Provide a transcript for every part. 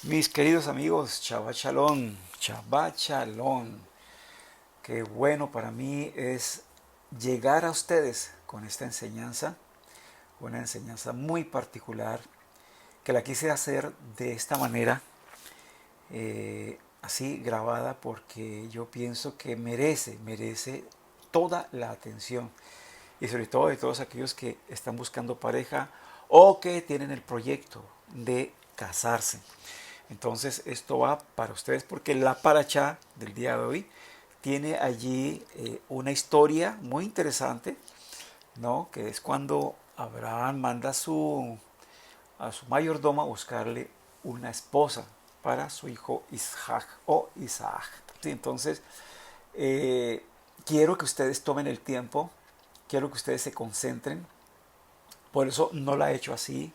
Mis queridos amigos, Shabbat Shalom, Shabbat Shalom. Qué bueno para mí es llegar a ustedes con esta enseñanza, una enseñanza muy particular, que la quise hacer de esta manera, así grabada, porque yo pienso que merece toda la atención, y sobre todo de todos aquellos que están buscando pareja o que tienen el proyecto de casarse. Entonces esto va para ustedes porque la paracha del día de hoy tiene allí una historia muy interesante, ¿no? Que es cuando Abraham manda a su mayordomo a buscarle una esposa para su hijo Isaac o Isaac. Sí, entonces, eh, quiero que ustedes tomen el tiempo, quiero que ustedes se concentren. Por eso no la he hecho así.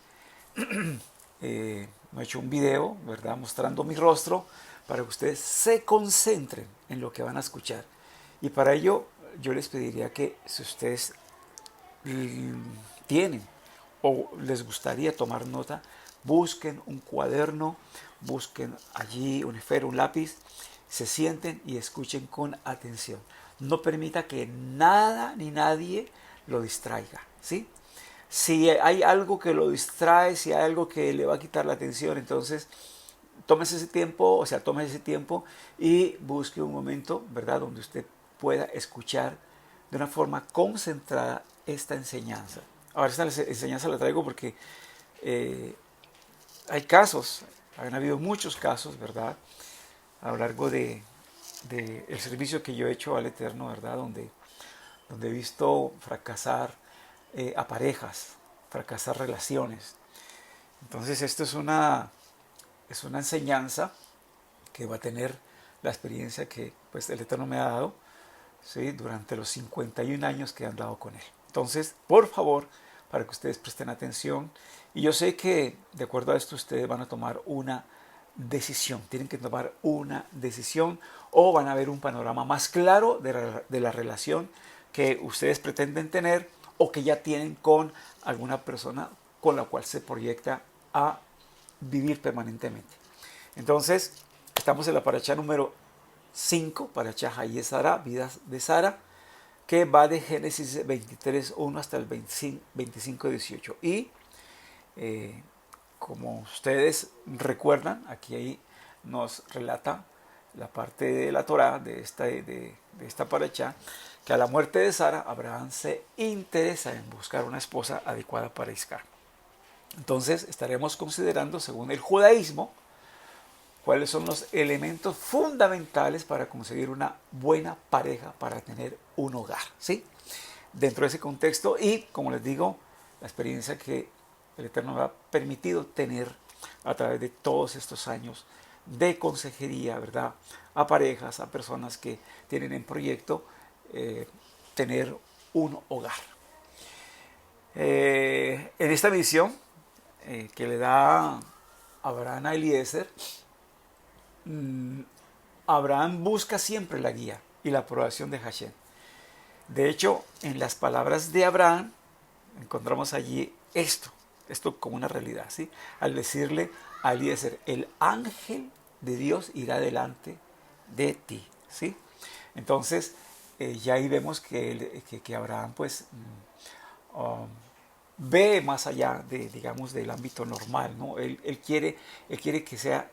No he hecho un video, ¿verdad? Mostrando mi rostro para que ustedes se concentren en lo que van a escuchar. Y para ello yo les pediría que si ustedes tienen o les gustaría tomar nota, busquen un cuaderno, busquen allí un esfero, un lápiz, se sienten y escuchen con atención. No permita que nada ni nadie lo distraiga, ¿sí? Si hay algo que lo distrae, si hay algo que le va a quitar la atención, entonces tómese ese tiempo y busque un momento, ¿verdad?, donde usted pueda escuchar de una forma concentrada esta enseñanza. Ahora, esta enseñanza la traigo porque eh, hay casos, han habido muchos casos, ¿verdad?, a lo largo de el servicio que yo he hecho al Eterno, ¿verdad?, donde he visto fracasar a parejas, fracasar relaciones. Entonces esto es una enseñanza que va a tener la experiencia que pues, el Eterno me ha dado, ¿sí?, durante los 51 años que he andado con Él. Entonces, por favor, para que ustedes presten atención, y yo sé que de acuerdo a esto ustedes van a tomar una decisión, tienen que tomar una decisión o van a ver un panorama más claro de la relación que ustedes pretenden tener o que ya tienen con alguna persona con la cual se proyecta a vivir permanentemente. Entonces, estamos en la paracha número 5, paracha Hayé Sara, vidas de Sara, que va de Génesis 23:1 hasta el 25:18. Y eh, como ustedes recuerdan, aquí nos relata la parte de la Torá de esta paracha, que a la muerte de Sara, Abraham se interesa en buscar una esposa adecuada para Isaac. Entonces estaremos considerando, según el judaísmo, cuáles son los elementos fundamentales para conseguir una buena pareja, para tener un hogar, ¿sí? Dentro de ese contexto y, como les digo, la experiencia que el Eterno me ha permitido tener a través de todos estos años de consejería, ¿verdad?, a parejas, a personas que tienen en proyecto tener un hogar. En esta misión que le da Abraham a Eliezer, Abraham busca siempre la guía y la aprobación de Hashem. De hecho, en las palabras de Abraham encontramos allí esto como una realidad, ¿sí? Al decirle a Eliezer, el ángel de Dios irá delante de ti, ¿sí? Entonces, ya ahí vemos que Abraham, pues, ve más allá de, digamos, del ámbito normal, ¿no? Él quiere que sea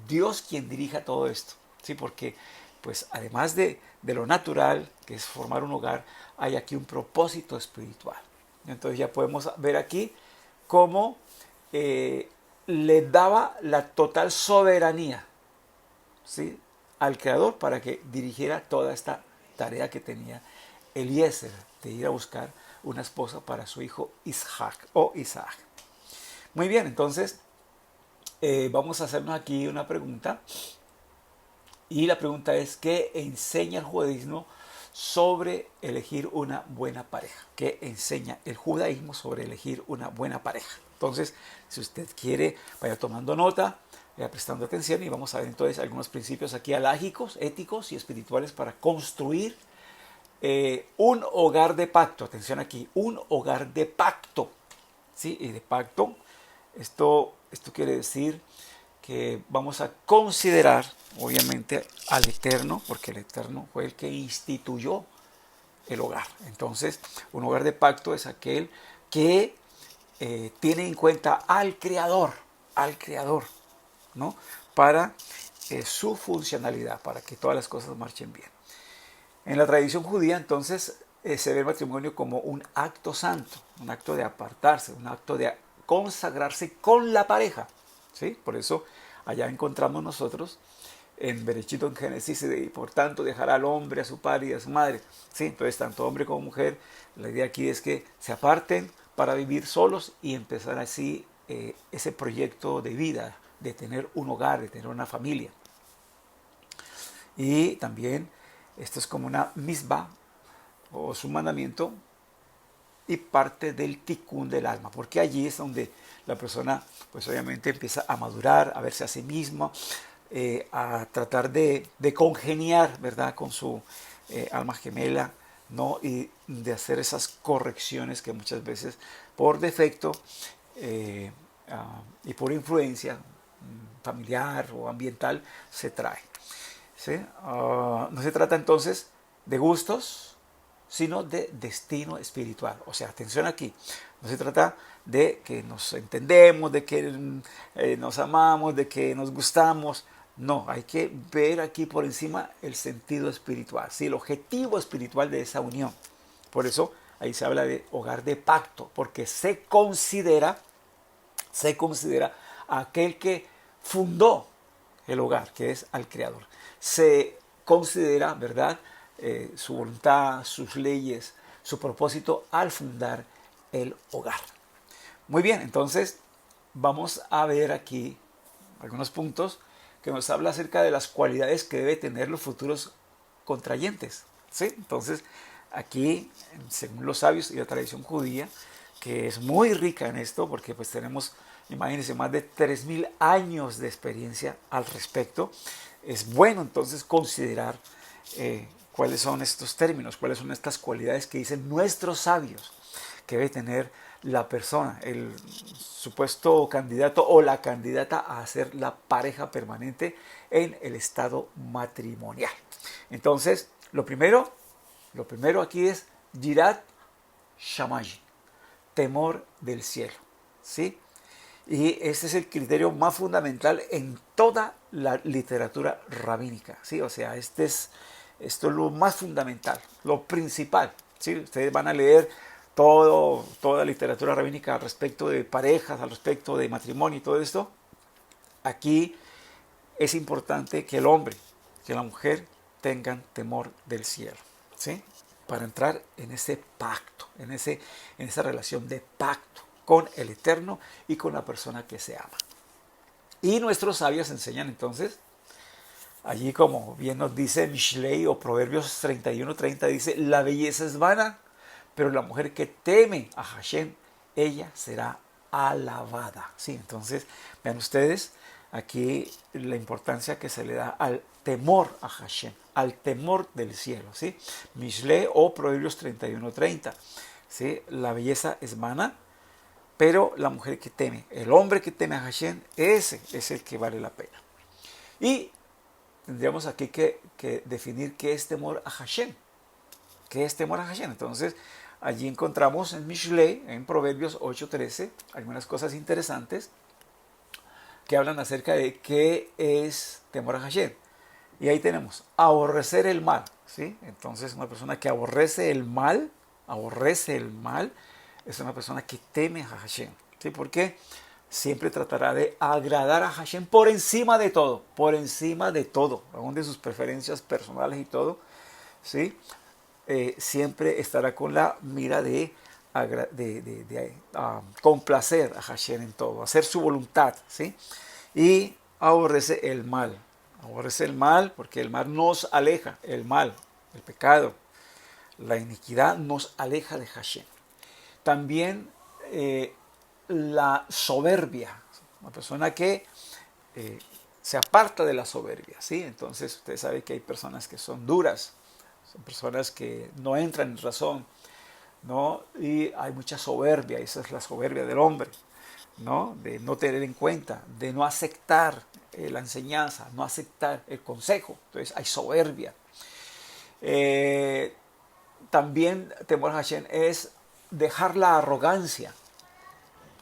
Dios quien dirija todo esto, ¿sí? Porque, pues, además de lo natural, que es formar un hogar, hay aquí un propósito espiritual. Entonces ya podemos ver aquí cómo le daba la total soberanía, ¿sí?, al Creador para que dirigiera toda esta tarea que tenía Eliezer de ir a buscar una esposa para su hijo Isaac o Isaac. Muy bien, entonces vamos a hacernos aquí una pregunta. Y la pregunta es, ¿qué enseña el judaísmo sobre elegir una buena pareja? ¿Qué enseña el judaísmo sobre elegir una buena pareja? Entonces, si usted quiere, vaya tomando nota, vaya prestando atención y vamos a ver entonces algunos principios aquí alágicos, éticos y espirituales para construir un hogar de pacto. Atención aquí, un hogar de pacto. ¿Sí? Y de pacto, esto quiere decir que vamos a considerar, obviamente, al Eterno, porque el Eterno fue el que instituyó el hogar. Entonces, un hogar de pacto es aquel que tiene en cuenta al Creador, ¿no? Para su funcionalidad, para que todas las cosas marchen bien. En la tradición judía, entonces, se ve el matrimonio como un acto santo, un acto de apartarse, un acto de consagrarse con la pareja, ¿sí? Por eso allá encontramos nosotros en Berechito, en Génesis, y por tanto dejará al hombre a su padre y a su madre. ¿Sí? Entonces, tanto hombre como mujer, la idea aquí es que se aparten para vivir solos y empezar así ese proyecto de vida, de tener un hogar, de tener una familia. Y también esto es como una misbah o su mandamiento y parte del tikkun del alma, porque allí es donde la persona pues obviamente empieza a madurar, a verse a sí misma, a tratar de congeniar, ¿verdad?, con su alma gemela, ¿no? Y de hacer esas correcciones que muchas veces por defecto y por influencia familiar o ambiental se trae. ¿Sí? No se trata entonces de gustos, sino de destino espiritual. O sea, atención aquí, no se trata de que nos entendemos, de que nos amamos, de que nos gustamos. No, hay que ver aquí por encima el sentido espiritual, ¿sí? El objetivo espiritual de esa unión. Por eso ahí se habla de hogar de pacto, porque se considera aquel que fundó el hogar, que es al Creador. Se considera, ¿verdad?, su voluntad, sus leyes, su propósito al fundar el hogar. Muy bien, entonces vamos a ver aquí algunos puntos que nos habla acerca de las cualidades que debe tener los futuros contrayentes. ¿Sí? Entonces, aquí, según los sabios y la tradición judía, que es muy rica en esto, porque pues tenemos, imagínense, más de 3000 años de experiencia al respecto, es bueno entonces considerar cuáles son estos términos, cuáles son estas cualidades que dicen nuestros sabios que debe tener la persona, el supuesto candidato o la candidata a ser la pareja permanente en el estado matrimonial. Entonces, lo primero aquí es Yirat Shamayi, temor del cielo, ¿sí? Y este es el criterio más fundamental en toda la literatura rabínica, ¿sí? O sea, esto es lo más fundamental, lo principal, ¿sí? Ustedes van a leer toda la literatura rabínica al respecto de parejas, al respecto de matrimonio y todo esto. Aquí es importante que el hombre, que la mujer tengan temor del cielo, ¿sí? Para entrar en ese pacto, en esa relación de pacto con el Eterno y con la persona que se ama. Y nuestros sabios enseñan entonces, allí como bien nos dice Mishlei o Proverbios 31:30, dice, la belleza es vana, pero la mujer que teme a Hashem, ella será alabada. Sí, entonces, vean ustedes aquí la importancia que se le da al temor a Hashem, al temor del cielo, ¿sí? Mishle o Proverbios 31:30, ¿sí? La belleza es vana, pero la mujer que teme, el hombre que teme a Hashem, ese es el que vale la pena. Y tendríamos aquí que definir qué es temor a Hashem. ¿Qué es temor a Hashem? Entonces, allí encontramos en Mishlei, en Proverbios 8:13, algunas cosas interesantes que hablan acerca de qué es temor a Hashem. Y ahí tenemos, aborrecer el mal, ¿sí? Entonces, una persona que aborrece el mal, es una persona que teme a Hashem, ¿sí? Porque siempre tratará de agradar a Hashem por encima de todo, aún de sus preferencias personales y todo, ¿sí? Siempre estará con la mira de complacer a Hashem en todo, hacer su voluntad, ¿sí? Y aborrece el mal porque el mal nos aleja, el pecado, la iniquidad nos aleja de Hashem. También la soberbia, una persona que se aparta de la soberbia, ¿sí? Entonces usted sabe que hay personas que son duras, son personas que no entran en razón, ¿no? Y hay mucha soberbia, esa es la soberbia del hombre, ¿no? De no tener en cuenta, de no aceptar la enseñanza, no aceptar el consejo. Entonces hay soberbia. También temor a Hashem es dejar la arrogancia,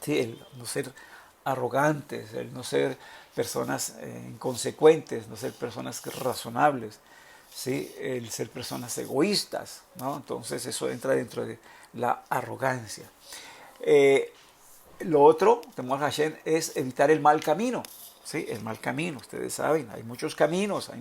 ¿sí? El no ser arrogantes, el no ser personas inconsecuentes, no ser personas razonables, ¿sí? El ser personas egoístas, ¿no? Entonces eso entra dentro de la arrogancia. Lo otro, temor a Hashem, es evitar el mal camino, ¿sí? El mal camino, ustedes saben, hay muchos caminos,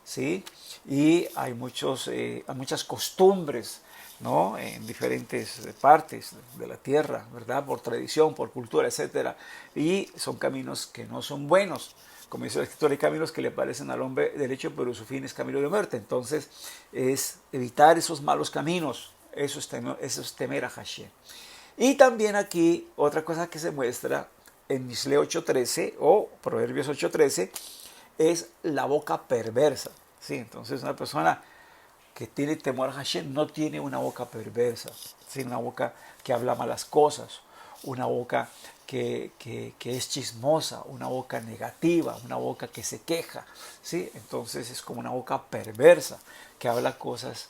¿sí? Y hay muchas costumbres, ¿no? En diferentes partes de la tierra, ¿verdad? Por tradición, por cultura, etcétera. Y son caminos que no son buenos. Como dice la escritura, hay caminos que le parecen al hombre derecho, pero su fin es camino de muerte. Entonces, es evitar esos malos caminos. Eso es temer a Hashem. Y también aquí, otra cosa que se muestra en Mishle 8.13 o Proverbios 8.13, es la boca perversa, ¿sí? Entonces, una persona que tiene temor a Hashem no tiene una boca perversa, ¿sí? Una boca que habla malas cosas, una boca que es chismosa, una boca negativa, una boca que se queja, ¿sí? Entonces es como una boca perversa que habla cosas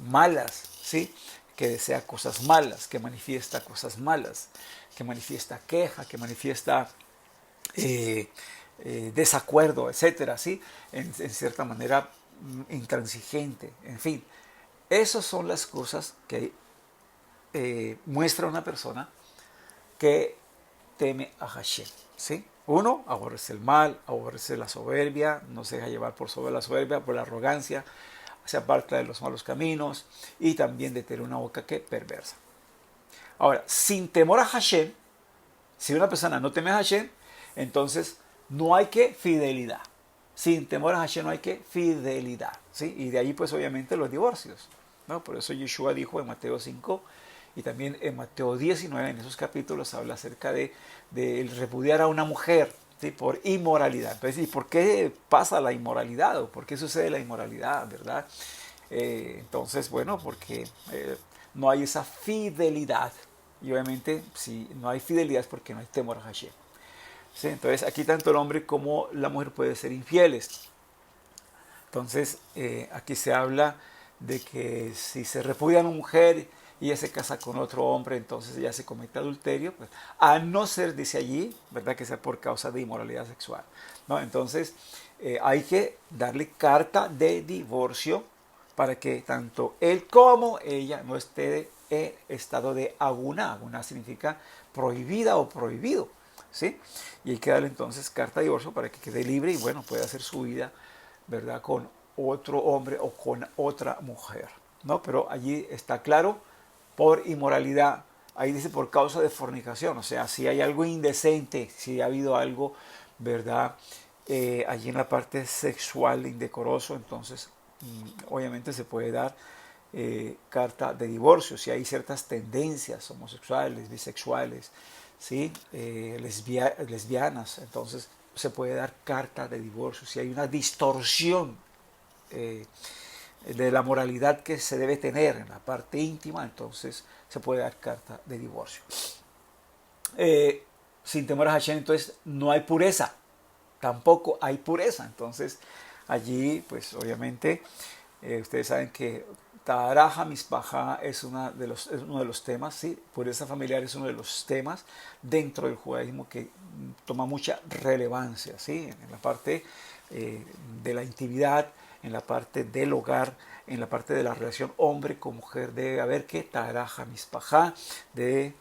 malas, ¿sí? Que desea cosas malas, que manifiesta cosas malas, que manifiesta queja, que manifiesta desacuerdo, etcétera, ¿sí? En cierta manera intransigente, en fin. Esas son las cosas que muestra una persona que teme a Hashem, ¿sí? Uno, aborrece el mal, aborrece la soberbia, no se deja llevar sobre la soberbia, por la arrogancia, se aparta de los malos caminos y también de tener una boca que perversa. Ahora, sin temor a Hashem, si una persona no teme a Hashem, entonces no hay que fidelidad. Sin temor a Hashem no hay que fidelidad, ¿sí? Y de ahí pues obviamente los divorcios, ¿no? Por eso Yeshua dijo en Mateo 5 y también en Mateo 19, en esos capítulos habla acerca de repudiar a una mujer, ¿sí? Por inmoralidad. Entonces, ¿y por qué pasa la inmoralidad? ¿O por qué sucede la inmoralidad, verdad? Entonces, bueno, porque no hay esa fidelidad. Y obviamente, si no hay fidelidad es porque no hay temor a Hashem. ¿Sí? Entonces, aquí tanto el hombre como la mujer pueden ser infieles. Entonces, aquí se habla de que si se repudia a una mujer y ella se casa con otro hombre, entonces ella se comete adulterio, pues, a no ser, dice allí, ¿verdad?, que sea por causa de inmoralidad sexual, ¿no? Entonces, hay que darle carta de divorcio para que tanto él como ella no esté en estado de aguna. Aguna significa prohibida o prohibido, ¿sí? Y hay que darle entonces carta de divorcio para que quede libre y, bueno, pueda hacer su vida, ¿verdad?, con otro hombre o con otra mujer, ¿no? Pero allí está claro, por inmoralidad. Ahí dice por causa de fornicación, o sea, si hay algo indecente, si ha habido algo, ¿verdad?, allí en la parte sexual indecoroso, entonces obviamente se puede dar carta de divorcio. Si hay ciertas tendencias homosexuales, bisexuales, ¿sí? Lesbianas, entonces se puede dar carta de divorcio. Si hay una distorsión de la moralidad que se debe tener en la parte íntima, entonces se puede dar carta de divorcio. Sin temor a Hashem, entonces no hay pureza, tampoco hay pureza. Entonces allí, pues obviamente, ustedes saben que Tahara Mishpacha es uno de los temas, ¿sí? Pureza familiar es uno de los temas dentro del judaísmo que toma mucha relevancia, ¿sí? En la parte de la intimidad, en la parte del hogar, en la parte de la relación hombre con mujer, debe haber que Tahara Mishpacha, de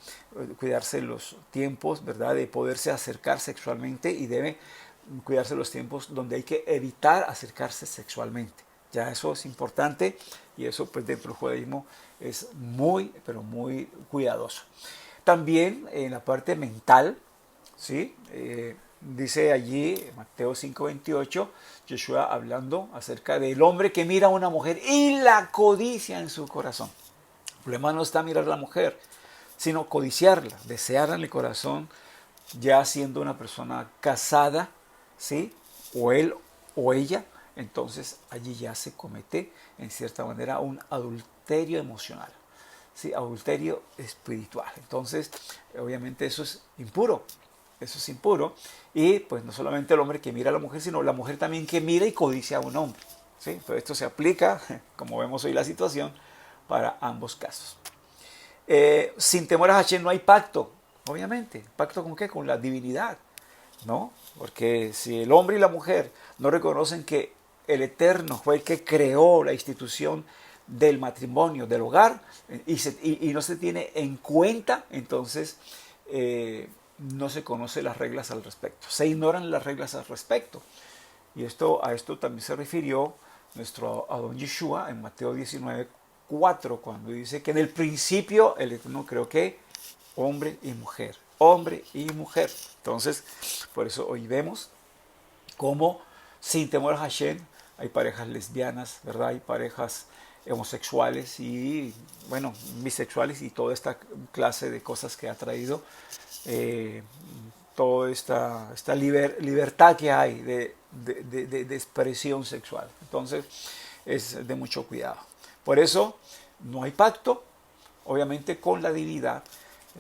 cuidarse los tiempos, ¿verdad?, de poderse acercar sexualmente, y debe cuidarse los tiempos donde hay que evitar acercarse sexualmente. Ya eso es importante, y eso pues dentro del judaísmo es muy, pero muy cuidadoso. También en la parte mental, ¿sí? Dice allí Mateo 5:28, Yeshua hablando acerca del hombre que mira a una mujer y la codicia en su corazón. El problema no está mirar a la mujer, sino codiciarla, desearla en el corazón, ya siendo una persona casada, ¿sí?, o él o ella. Entonces allí ya se comete en cierta manera un adulterio emocional, ¿sí?, adulterio espiritual. Entonces obviamente eso es impuro. eso es impuro. Y pues no solamente el hombre que mira a la mujer, sino la mujer también que mira y codicia a un hombre. ¿Sí? Entonces esto se aplica, como vemos hoy la situación, para ambos casos. Sin temor a Hashem no hay pacto, obviamente. ¿Pacto con qué? Con la divinidad, ¿no? Porque si el hombre y la mujer no reconocen que el Eterno fue el que creó la institución del matrimonio, del hogar, y no se tiene en cuenta, entonces no se conocen las reglas al respecto. Se ignoran las reglas al respecto. Y a esto también se refirió nuestro Adón Yeshua en Mateo 19:4, cuando dice que en el principio el Eterno creó que hombre y mujer. Hombre y mujer. Entonces, por eso hoy vemos cómo sin temor a Hashem hay parejas lesbianas, ¿verdad? Hay parejas homosexuales y, bueno, bisexuales y toda esta clase de cosas que ha traído eh, toda esta libertad que hay de expresión sexual. Entonces, es de mucho cuidado. Por eso, no hay pacto, obviamente, con la divinidad.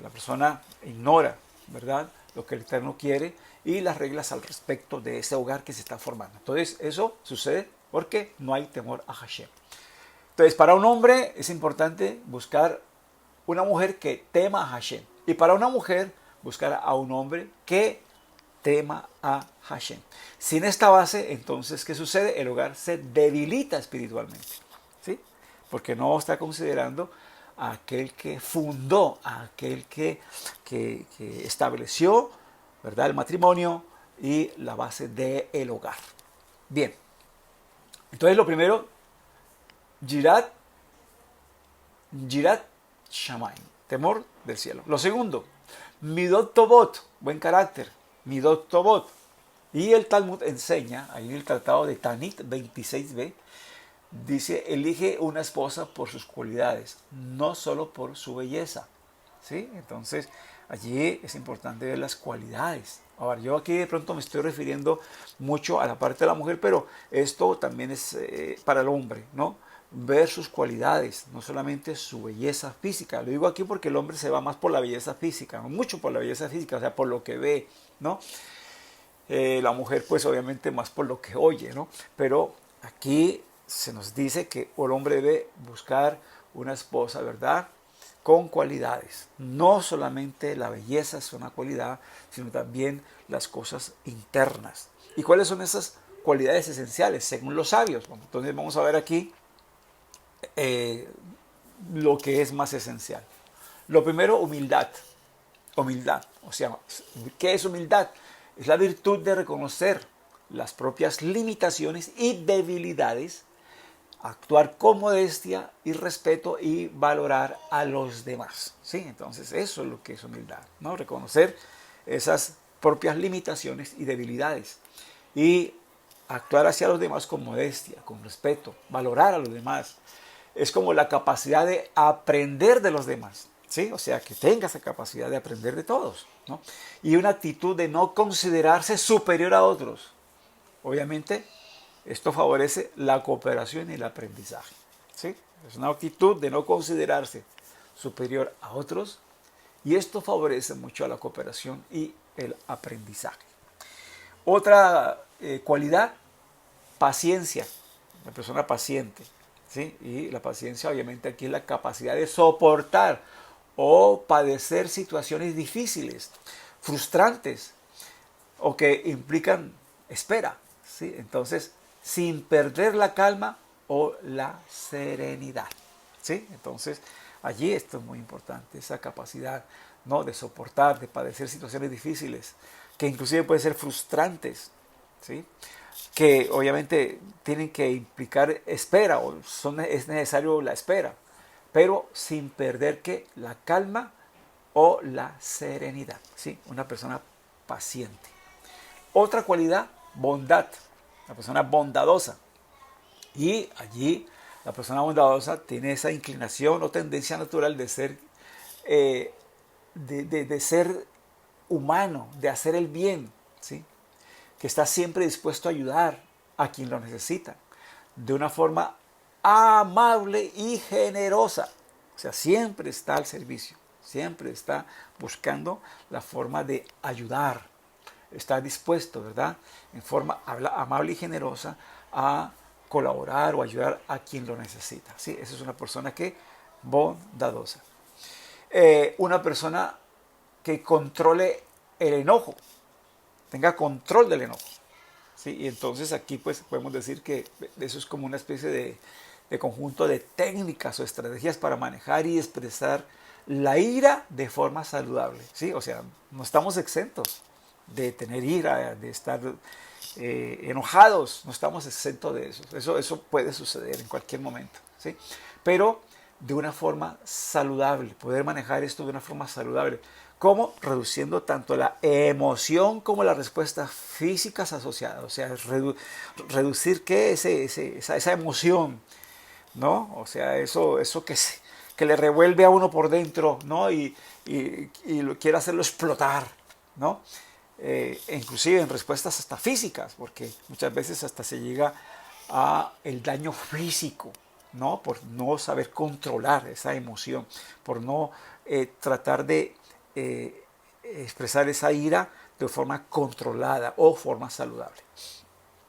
La persona ignora, ¿verdad?, lo que el Eterno quiere y las reglas al respecto de ese hogar que se está formando. Entonces, eso sucede porque no hay temor a Hashem. Entonces, para un hombre es importante buscar una mujer que tema a Hashem. Y para una mujer, buscar a un hombre que tema a Hashem. Sin esta base, entonces, ¿qué sucede? El hogar se debilita espiritualmente, ¿sí? Porque no está considerando a aquel que fundó, a aquel que estableció, ¿verdad?, el matrimonio y la base del hogar. Bien, entonces lo primero, Yirat Shamayim, temor del cielo. Lo segundo, Midot Tobot, buen carácter, Midot Tobot. Y el Talmud enseña, ahí en el tratado de Tanit 26b, dice, elige una esposa por sus cualidades, no solo por su belleza. ¿Sí? Entonces, allí es importante ver las cualidades. Ahora, yo aquí de pronto me estoy refiriendo mucho a la parte de la mujer, pero esto también es para el hombre, ¿no? Ver sus cualidades, no solamente su belleza física. Lo digo aquí porque el hombre se va más por la belleza física, ¿no? Mucho por la belleza física, o sea, por lo que ve, ¿no? La mujer, pues obviamente más por lo que oye, ¿no? Pero aquí se nos dice que el hombre debe buscar una esposa, ¿verdad?, con cualidades. No solamente la belleza es una cualidad, sino también las cosas internas. ¿Y cuáles son esas cualidades esenciales según los sabios? Bueno, entonces vamos a ver aquí lo que es más esencial. Lo primero, humildad. Humildad. O sea, ¿qué es humildad? Es la virtud de reconocer las propias limitaciones y debilidades, actuar con modestia y respeto y valorar a los demás. ¿Sí? Entonces eso es lo que es humildad, ¿no? Reconocer esas propias limitaciones y debilidades y actuar hacia los demás con modestia, con respeto, valorar a los demás. Es como la capacidad de aprender de los demás, ¿sí? O sea, que tenga esa capacidad de aprender de todos, ¿no? Y una actitud de no considerarse superior a otros. Obviamente, esto favorece la cooperación y el aprendizaje, ¿sí? Es una actitud de no considerarse superior a otros y esto favorece mucho a la cooperación y el aprendizaje. Otra cualidad, paciencia, la persona paciente, ¿sí? Y la paciencia obviamente aquí es la capacidad de soportar o padecer situaciones difíciles, frustrantes o que implican espera, ¿sí? Entonces, sin perder la calma o la serenidad, ¿sí? Entonces, allí esto es muy importante, esa capacidad, ¿no?, de soportar, de padecer situaciones difíciles, que inclusive pueden ser frustrantes, ¿sí?, que obviamente tienen que implicar espera o es necesario la espera, pero sin perder que la calma o la serenidad, ¿sí? Una persona paciente. Otra cualidad, bondad, la persona bondadosa. Y allí la persona bondadosa tiene esa inclinación o tendencia natural de ser, de ser humano, de hacer el bien, ¿sí?, que está siempre dispuesto a ayudar a quien lo necesita, de una forma amable y generosa. O sea, siempre está al servicio, siempre está buscando la forma de ayudar, está dispuesto, ¿verdad? En forma amable y generosa a colaborar o ayudar a quien lo necesita. ¿Sí? Esa es una persona que bondadosa. Una persona que controle el enojo, tenga control del enojo. ¿Sí? Y entonces aquí pues podemos decir que eso es como una especie de conjunto de técnicas o estrategias para manejar y expresar la ira de forma saludable. ¿Sí? O sea, no estamos exentos de tener ira, de estar enojados, no estamos exentos de eso. Eso puede suceder en cualquier momento. ¿Sí? Pero de una forma saludable, poder manejar esto de una forma saludable. ¿Cómo? Reduciendo tanto la emoción como las respuestas físicas asociadas. O sea, reducir ¿qué? Esa emoción, ¿no? O sea, eso que le revuelve a uno por dentro, ¿no? Y lo quiere hacerlo explotar, ¿no? Inclusive en respuestas hasta físicas, porque muchas veces hasta se llega a el daño físico, ¿no? Por no saber controlar esa emoción, por no tratar de expresar esa ira de forma controlada o forma saludable.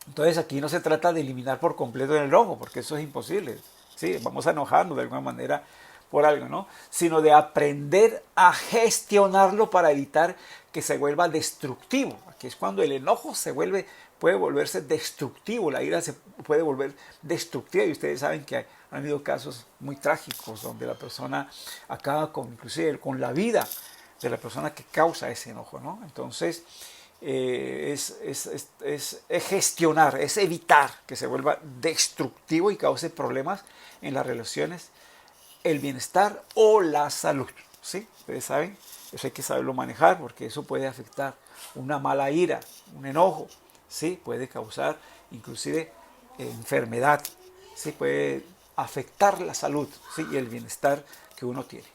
Entonces aquí no se trata de eliminar por completo el enojo, porque eso es imposible. ¿Sí? Vamos a enojarnos de alguna manera por algo, ¿no? Sino de aprender a gestionarlo para evitar que se vuelva destructivo. Aquí es cuando el enojo puede volverse destructivo, la ira se puede volver destructiva, y ustedes saben que han habido casos muy trágicos donde la persona acaba inclusive con la vida de la persona que causa ese enojo, ¿no? Entonces es gestionar, es evitar que se vuelva destructivo y cause problemas en las relaciones, el bienestar o la salud. ¿Sí? Ustedes saben, eso hay que saberlo manejar, porque eso puede afectar una mala ira, un enojo, ¿sí? Puede causar inclusive enfermedad, ¿sí? Puede afectar la salud, ¿sí? Y el bienestar que uno tiene.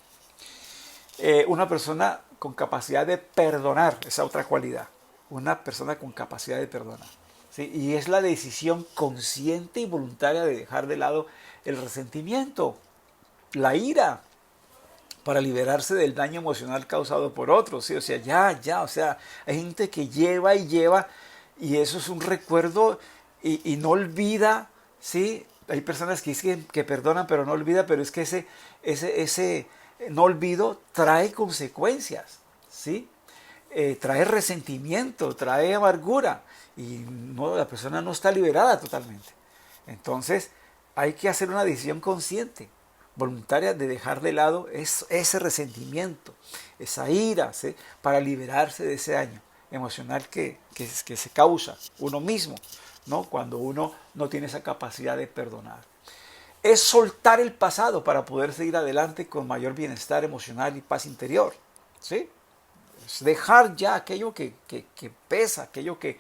Una persona con capacidad de perdonar, esa otra cualidad, una persona con capacidad de perdonar, ¿sí? Y es la decisión consciente y voluntaria de dejar de lado el resentimiento, la ira, para liberarse del daño emocional causado por otros, ¿sí? O sea, o sea, hay gente que lleva y lleva, y eso es un recuerdo y no olvida, ¿sí? Hay personas que dicen que perdonan pero no olvidan, pero es que ese no olvido trae consecuencias, ¿sí? Trae resentimiento, trae amargura, y no, la persona no está liberada totalmente. Entonces hay que hacer una decisión consciente, voluntaria, de dejar de lado ese resentimiento, esa ira, ¿sí? Para liberarse de ese daño emocional que se causa uno mismo, ¿no? Cuando uno no tiene esa capacidad de perdonar. Es soltar el pasado para poder seguir adelante con mayor bienestar emocional y paz interior, ¿sí? Es dejar ya aquello que pesa, aquello que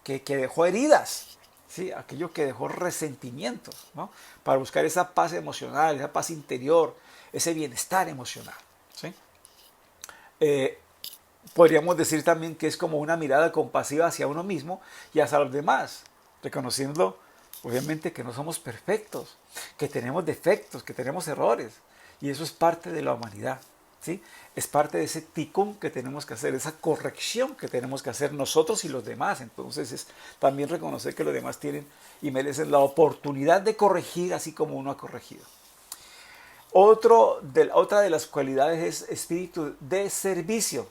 dejó heridas, ¿sí? Aquello que dejó resentimientos, ¿no? Para buscar esa paz emocional, esa paz interior, ese bienestar emocional, ¿sí? Podríamos decir también que es como una mirada compasiva hacia uno mismo y hacia los demás, reconociendo obviamente que no somos perfectos, que tenemos defectos, que tenemos errores, y eso es parte de la humanidad, ¿sí? Es parte de ese ticún que tenemos que hacer, esa corrección que tenemos que hacer nosotros y los demás. Entonces es también reconocer que los demás tienen y merecen la oportunidad de corregir así como uno ha corregido. Otra de las cualidades es espíritu de servicio.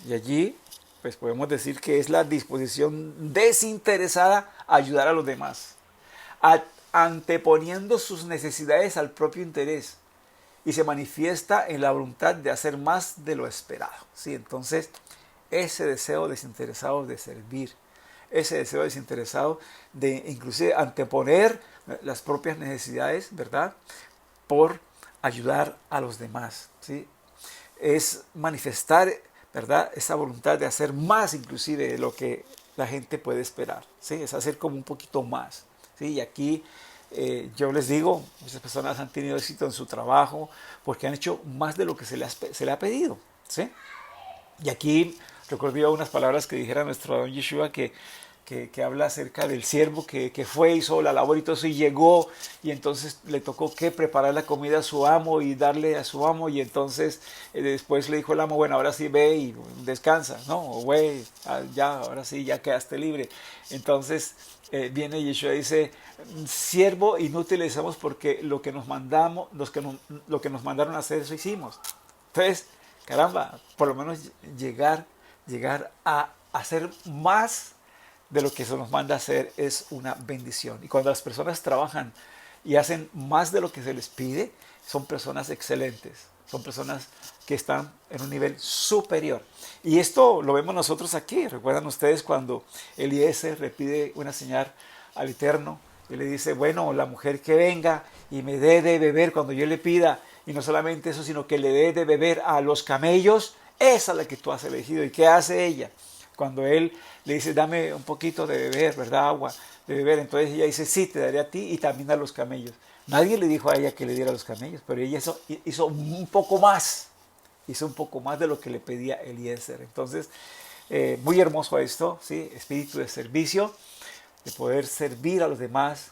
Y allí pues podemos decir que es la disposición desinteresada a ayudar a los demás, anteponiendo sus necesidades al propio interés, y se manifiesta en la voluntad de hacer más de lo esperado. ¿Sí? Entonces, ese deseo desinteresado de servir, ese deseo desinteresado de inclusive anteponer las propias necesidades, ¿verdad?, por ayudar a los demás, ¿sí? Es manifestar, ¿verdad?, esa voluntad de hacer más inclusive de lo que la gente puede esperar, ¿sí? Es hacer como un poquito más, ¿sí? Y aquí yo les digo, muchas personas han tenido éxito en su trabajo porque han hecho más de lo que se le ha pedido, ¿sí? Y aquí recuerdo unas palabras que dijera nuestro don Yeshua, que que habla acerca del siervo que fue, hizo la labor y todo eso y llegó y entonces le tocó que preparar la comida a su amo y darle a su amo y entonces después le dijo el amo, bueno, ahora sí ve y descansa, ¿no? O güey, ya, ahora sí, ya quedaste libre. Entonces viene Yeshua y dice, siervo inútil le decimos porque lo que nos mandamos, lo que nos mandaron a hacer, eso hicimos. Entonces, caramba, por lo menos llegar a hacer más de lo que se nos manda a hacer es una bendición. Y cuando las personas trabajan y hacen más de lo que se les pide, son personas excelentes, son personas que están en un nivel superior. Y esto lo vemos nosotros aquí. ¿Recuerdan ustedes cuando Eliezer le pide una señal al Eterno y le dice, bueno, la mujer que venga y me dé de beber cuando yo le pida, y no solamente eso, sino que le dé de beber a los camellos, esa es la que tú has elegido? ¿Y qué hace ella? Cuando él le dice, dame un poquito de beber, ¿verdad? Agua de beber. Entonces ella dice, sí, te daré a ti y también a los camellos. Nadie le dijo a ella que le diera a los camellos, pero ella hizo un poco más. Hizo un poco más de lo que le pedía Eliezer. Entonces, muy hermoso esto, ¿sí? Espíritu de servicio, de poder servir a los demás,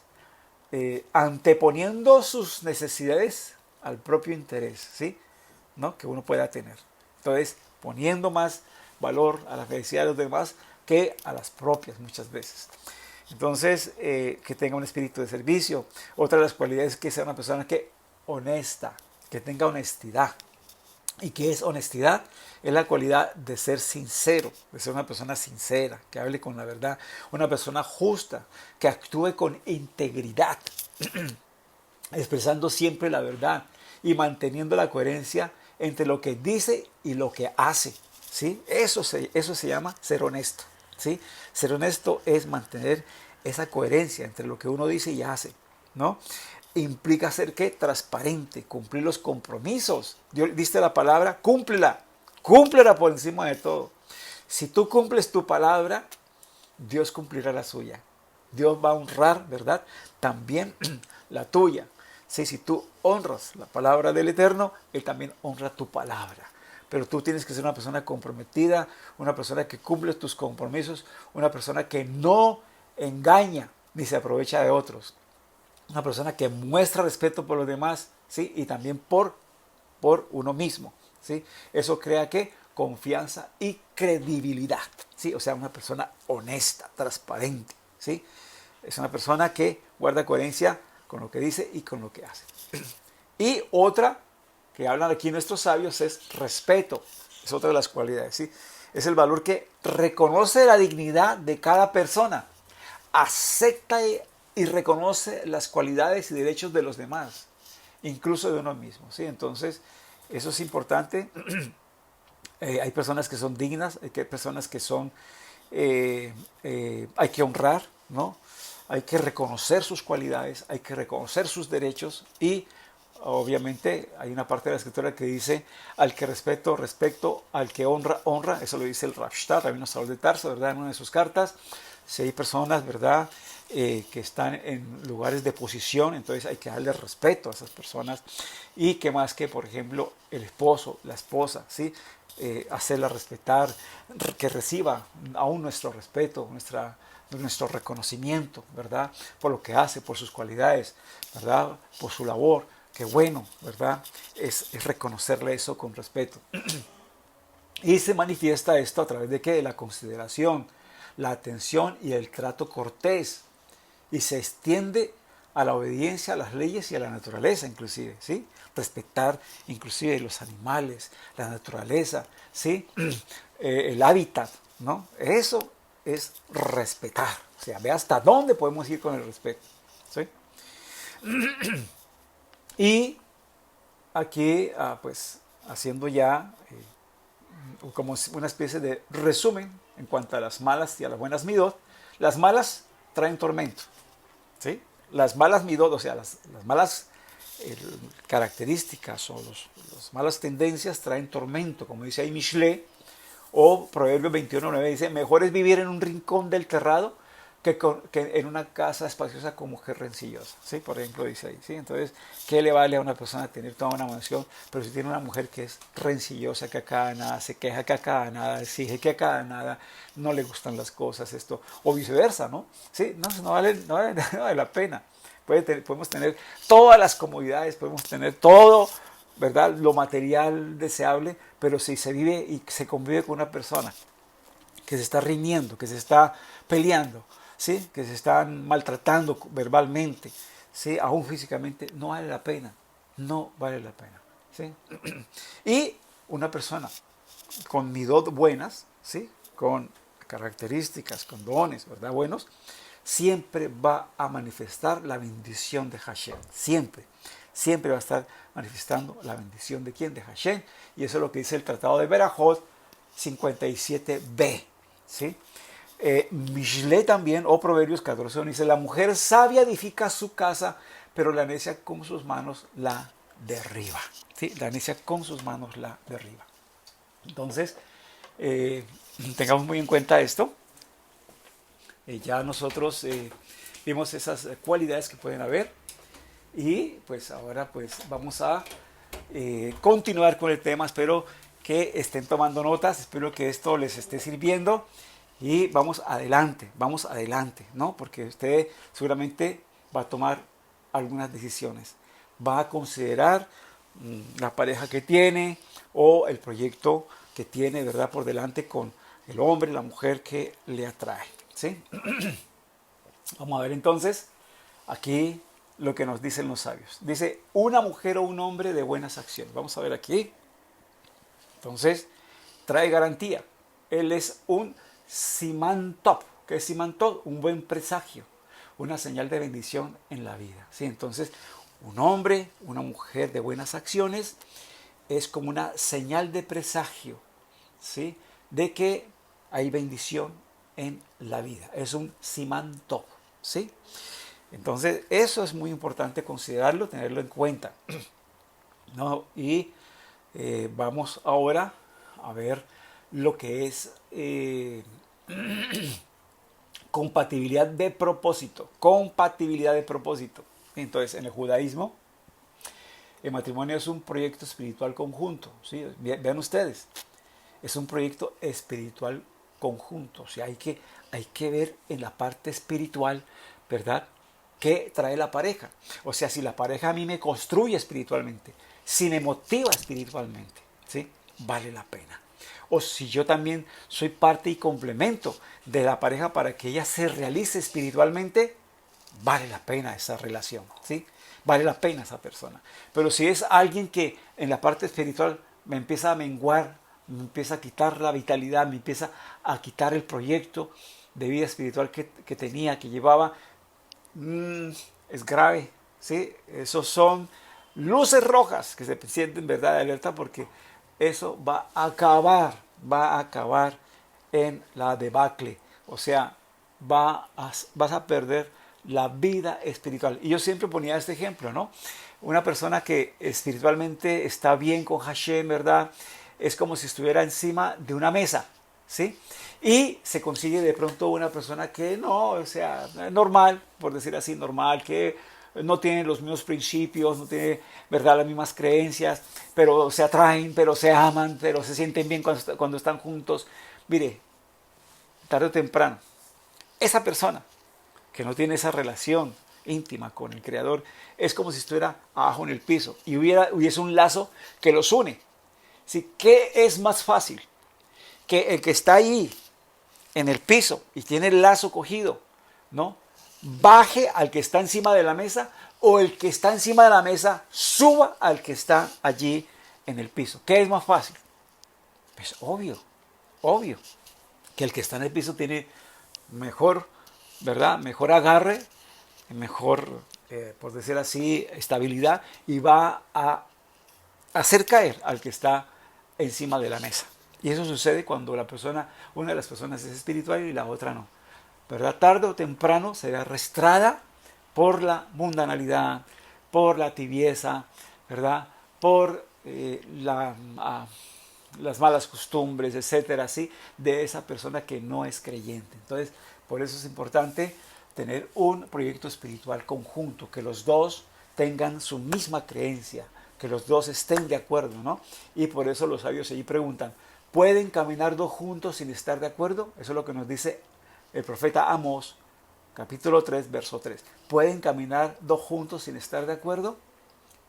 anteponiendo sus necesidades al propio interés, ¿sí? ¿No? Que uno pueda tener. Entonces, poniendo más valor a la felicidad de los demás que a las propias muchas veces. Entonces, que tenga un espíritu de servicio. Otra de las cualidades es que sea una persona que honesta, que tenga honestidad. ¿Y qué es honestidad? Es la cualidad de ser sincero, de ser una persona sincera, que hable con la verdad, una persona justa, que actúe con integridad, expresando siempre la verdad y manteniendo la coherencia entre lo que dice y lo que hace, ¿sí? Eso se llama ser honesto, ¿sí? Ser honesto es mantener esa coherencia entre lo que uno dice y hace, ¿no? Implica ser, ¿qué? Transparente, cumplir los compromisos. Dios diste la palabra, cúmplela por encima de todo. Si tú cumples tu palabra, Dios cumplirá la suya. Dios va a honrar, ¿verdad? También la tuya. Sí, si tú honras la palabra del Eterno, Él también honra tu palabra. Pero tú tienes que ser una persona comprometida, una persona que cumple tus compromisos, una persona que no engaña ni se aprovecha de otros. Una persona que muestra respeto por los demás, ¿sí? Y también por uno mismo, ¿sí? Eso crea ¿qué? Confianza y credibilidad, ¿sí? O sea, una persona honesta, transparente, ¿sí? Es una persona que guarda coherencia con lo que dice y con lo que hace. Y otra que hablan aquí nuestros sabios es respeto. Es otra de las cualidades, ¿sí? Es el valor que reconoce la dignidad de cada persona, acepta y reconoce las cualidades y derechos de los demás, incluso de uno mismo, ¿sí? Entonces, eso es importante. Hay personas que son dignas, hay personas que son, hay que honrar, ¿no? Hay que reconocer sus cualidades, hay que reconocer sus derechos y obviamente hay una parte de la escritura que dice al que respeto, al que honra, honra. Eso lo dice el Rav Shtar, Rabino Saúl de Tarso, ¿verdad? En una de sus cartas. Si hay personas, ¿verdad? Que están en lugares de posición, entonces hay que darle respeto a esas personas. Y que más que, por ejemplo, el esposo, la esposa, ¿sí? Hacerla respetar, que reciba aún nuestro respeto, nuestro reconocimiento, ¿verdad? Por lo que hace, por sus cualidades, ¿verdad? Por su labor. Qué bueno, ¿verdad? Es reconocerle eso con respeto. Y se manifiesta esto a través de ¿qué? De la consideración, la atención y el trato cortés. Y se extiende a la obediencia a las leyes y a la naturaleza inclusive, ¿sí? Respetar inclusive los animales, la naturaleza, ¿sí? El hábitat, ¿no? Eso es respetar. O sea, ve hasta dónde podemos ir con el respeto, ¿sí? Y aquí, pues, haciendo ya como una especie de resumen en cuanto a las malas y a las buenas midot. Las malas traen tormento, ¿sí? Las malas midot, o sea, las malas características o las malas tendencias traen tormento, como dice ahí Mishle, o Proverbios 21:9 dice, mejor es vivir en un rincón del terrado que en una casa espaciosa con mujer rencillosa, ¿sí? Por ejemplo, dice ahí, ¿sí? Entonces, ¿qué le vale a una persona tener toda una mansión, pero si tiene una mujer que es rencillosa, que a cada nada se queja, que a cada nada exige, que a cada nada no le gustan las cosas, esto, o viceversa, ¿no? Sí, no vale la pena. Podemos tener todas las comodidades, podemos tener todo, ¿verdad? Lo material deseable, pero si se vive y se convive con una persona que se está riñendo, que se está peleando, ¿sí? Que se están maltratando verbalmente, ¿sí? Aún físicamente, no vale la pena, no vale la pena, ¿sí? Y una persona con midot buenas, ¿sí? Con características, con dones, ¿verdad? Buenos, siempre va a manifestar la bendición de Hashem, siempre. Siempre va a estar manifestando la bendición de quién, de Hashem. Y eso es lo que dice el Tratado de Berajot 57b. ¿Sí? Mishle también, o Proverbios 14, dice, la mujer sabia edifica su casa, pero la necia con sus manos la derriba. ¿Sí? La necia con sus manos la derriba. Entonces, tengamos muy en cuenta esto. Ya nosotros vimos esas cualidades que pueden haber y pues ahora pues vamos a continuar con el tema. Espero que estén tomando notas, espero que esto les esté sirviendo y vamos adelante, ¿no? Porque usted seguramente va a tomar algunas decisiones, va a considerar la pareja que tiene o el proyecto que tiene, ¿verdad? Por delante con el hombre, la mujer que le atrae, ¿sí? Vamos a ver entonces aquí lo que nos dicen los sabios. Dice, una mujer o un hombre de buenas acciones. Vamos a ver aquí. Entonces, trae garantía. Él es un simantop. ¿Qué es simantop? Un buen presagio. Una señal de bendición en la vida. ¿Sí? Entonces, un hombre, una mujer de buenas acciones es como una señal de presagio, ¿sí? De que hay bendición en la vida. Es un simantop, ¿sí? Entonces, eso es muy importante considerarlo, tenerlo en cuenta, ¿no? Y vamos ahora a ver lo que es compatibilidad de propósito. Compatibilidad de propósito. Entonces, en el judaísmo, el matrimonio es un proyecto espiritual conjunto, ¿sí? Vean ustedes, es un proyecto espiritual conjunto. O sea, hay que ver en la parte espiritual, ¿verdad? ¿Qué trae la pareja? O sea, si la pareja a mí me construye espiritualmente, si me motiva espiritualmente, ¿sí? Vale la pena. O si yo también soy parte y complemento de la pareja para que ella se realice espiritualmente, vale la pena esa relación, ¿sí? Vale la pena esa persona. Pero si es alguien que en la parte espiritual me empieza a menguar, me empieza a quitar la vitalidad, me empieza a quitar el proyecto de vida espiritual que tenía, que llevaba, es grave, ¿sí? Esos son luces rojas que se sienten, ¿verdad?, de alerta, porque eso va a acabar en la debacle. O sea, vas a perder la vida espiritual. Y yo siempre ponía este ejemplo, ¿no? Una persona que espiritualmente está bien con Hashem, ¿verdad? Es como si estuviera encima de una mesa, ¿sí? Y se consigue de pronto una persona que no, o sea, normal, por decir así, normal, que no tiene los mismos principios, no tiene, ¿verdad?, las mismas creencias, pero se atraen, pero se aman, pero se sienten bien cuando están juntos. Mire, tarde o temprano, esa persona que no tiene esa relación íntima con el Creador es como si estuviera abajo en el piso y hubiese un lazo que los une. ¿Sí? ¿Qué es más fácil? Que el que está ahí en el piso y tiene el lazo cogido, ¿no?, baje al que está encima de la mesa, o el que está encima de la mesa suba al que está allí en el piso. ¿Qué es más fácil? Pues obvio, que el que está en el piso tiene mejor, ¿verdad?, mejor agarre, mejor, por decir así, estabilidad, y va a hacer caer al que está encima de la mesa. Y eso sucede cuando una de las personas es espiritual y la otra no, ¿verdad? Tarde o temprano se ve arrastrada por la mundanalidad, por la tibieza, ¿verdad? Por las malas costumbres, etcétera, ¿sí?, de esa persona que no es creyente. Entonces, Por eso es importante tener un proyecto espiritual conjunto, que los dos tengan su misma creencia, que los dos estén de acuerdo, ¿no? Y por eso los sabios allí preguntan, ¿pueden caminar dos juntos sin estar de acuerdo? Eso es lo que nos dice el profeta Amós, capítulo 3, verso 3. ¿Pueden caminar dos juntos sin estar de acuerdo?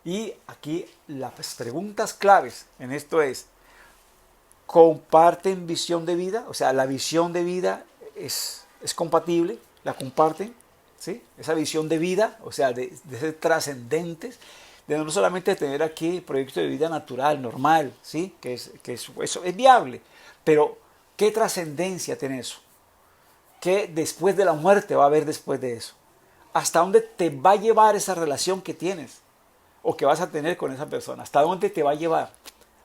Y aquí las preguntas claves en esto es, ¿comparten visión de vida? O sea, la visión de vida es compatible, la comparten, ¿sí? Esa visión de vida, o sea, de ser trascendentes, de no solamente tener aquí proyecto de vida natural, normal, ¿sí? Eso es viable, pero ¿qué trascendencia tiene eso? ¿Qué después de la muerte va a haber después de eso? ¿Hasta dónde te va a llevar esa relación que tienes o que vas a tener con esa persona? ¿Hasta dónde te va a llevar?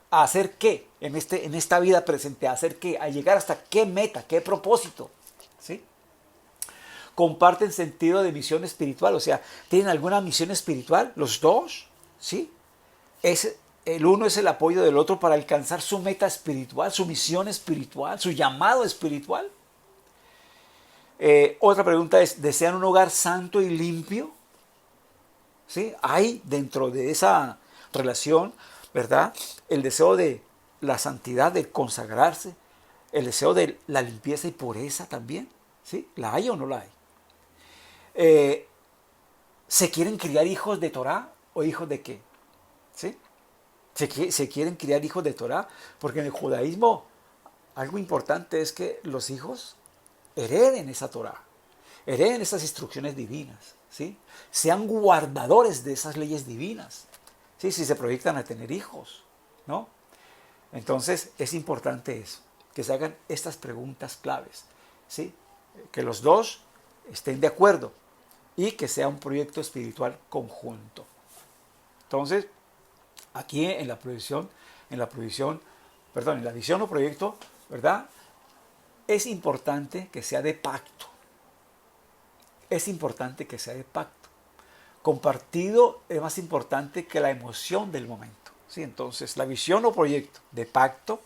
¿A hacer qué en esta vida presente? ¿A hacer qué? ¿A llegar hasta qué meta? ¿Qué propósito? ¿Sí? ¿Comparten sentido de misión espiritual? O sea, ¿tienen alguna misión espiritual? ¿Los dos? ¿Sí? El uno es el apoyo del otro para alcanzar su meta espiritual, su misión espiritual, su llamado espiritual. Otra pregunta es, ¿desean un hogar santo y limpio? ¿Sí? Hay dentro de esa relación, ¿verdad? El deseo de la santidad, de consagrarse, el deseo de la limpieza y pureza también, ¿sí? ¿La hay o no la hay? ¿Se quieren criar hijos de Torah o hijos de qué? ¿Sí? ¿Se quieren criar hijos de Torah? Porque en el judaísmo algo importante es que los hijos hereden esa Torah, hereden esas instrucciones divinas, ¿sí? Sean guardadores de esas leyes divinas, ¿sí? Si se proyectan a tener hijos, ¿no? Entonces es importante eso, que se hagan estas preguntas claves, ¿sí? Que los dos estén de acuerdo y que sea un proyecto espiritual conjunto. Entonces, aquí en la visión o proyecto, ¿verdad? Es importante que sea de pacto. Es importante que sea de pacto. Compartido es más importante que la emoción del momento, ¿sí? Entonces, la visión o proyecto de pacto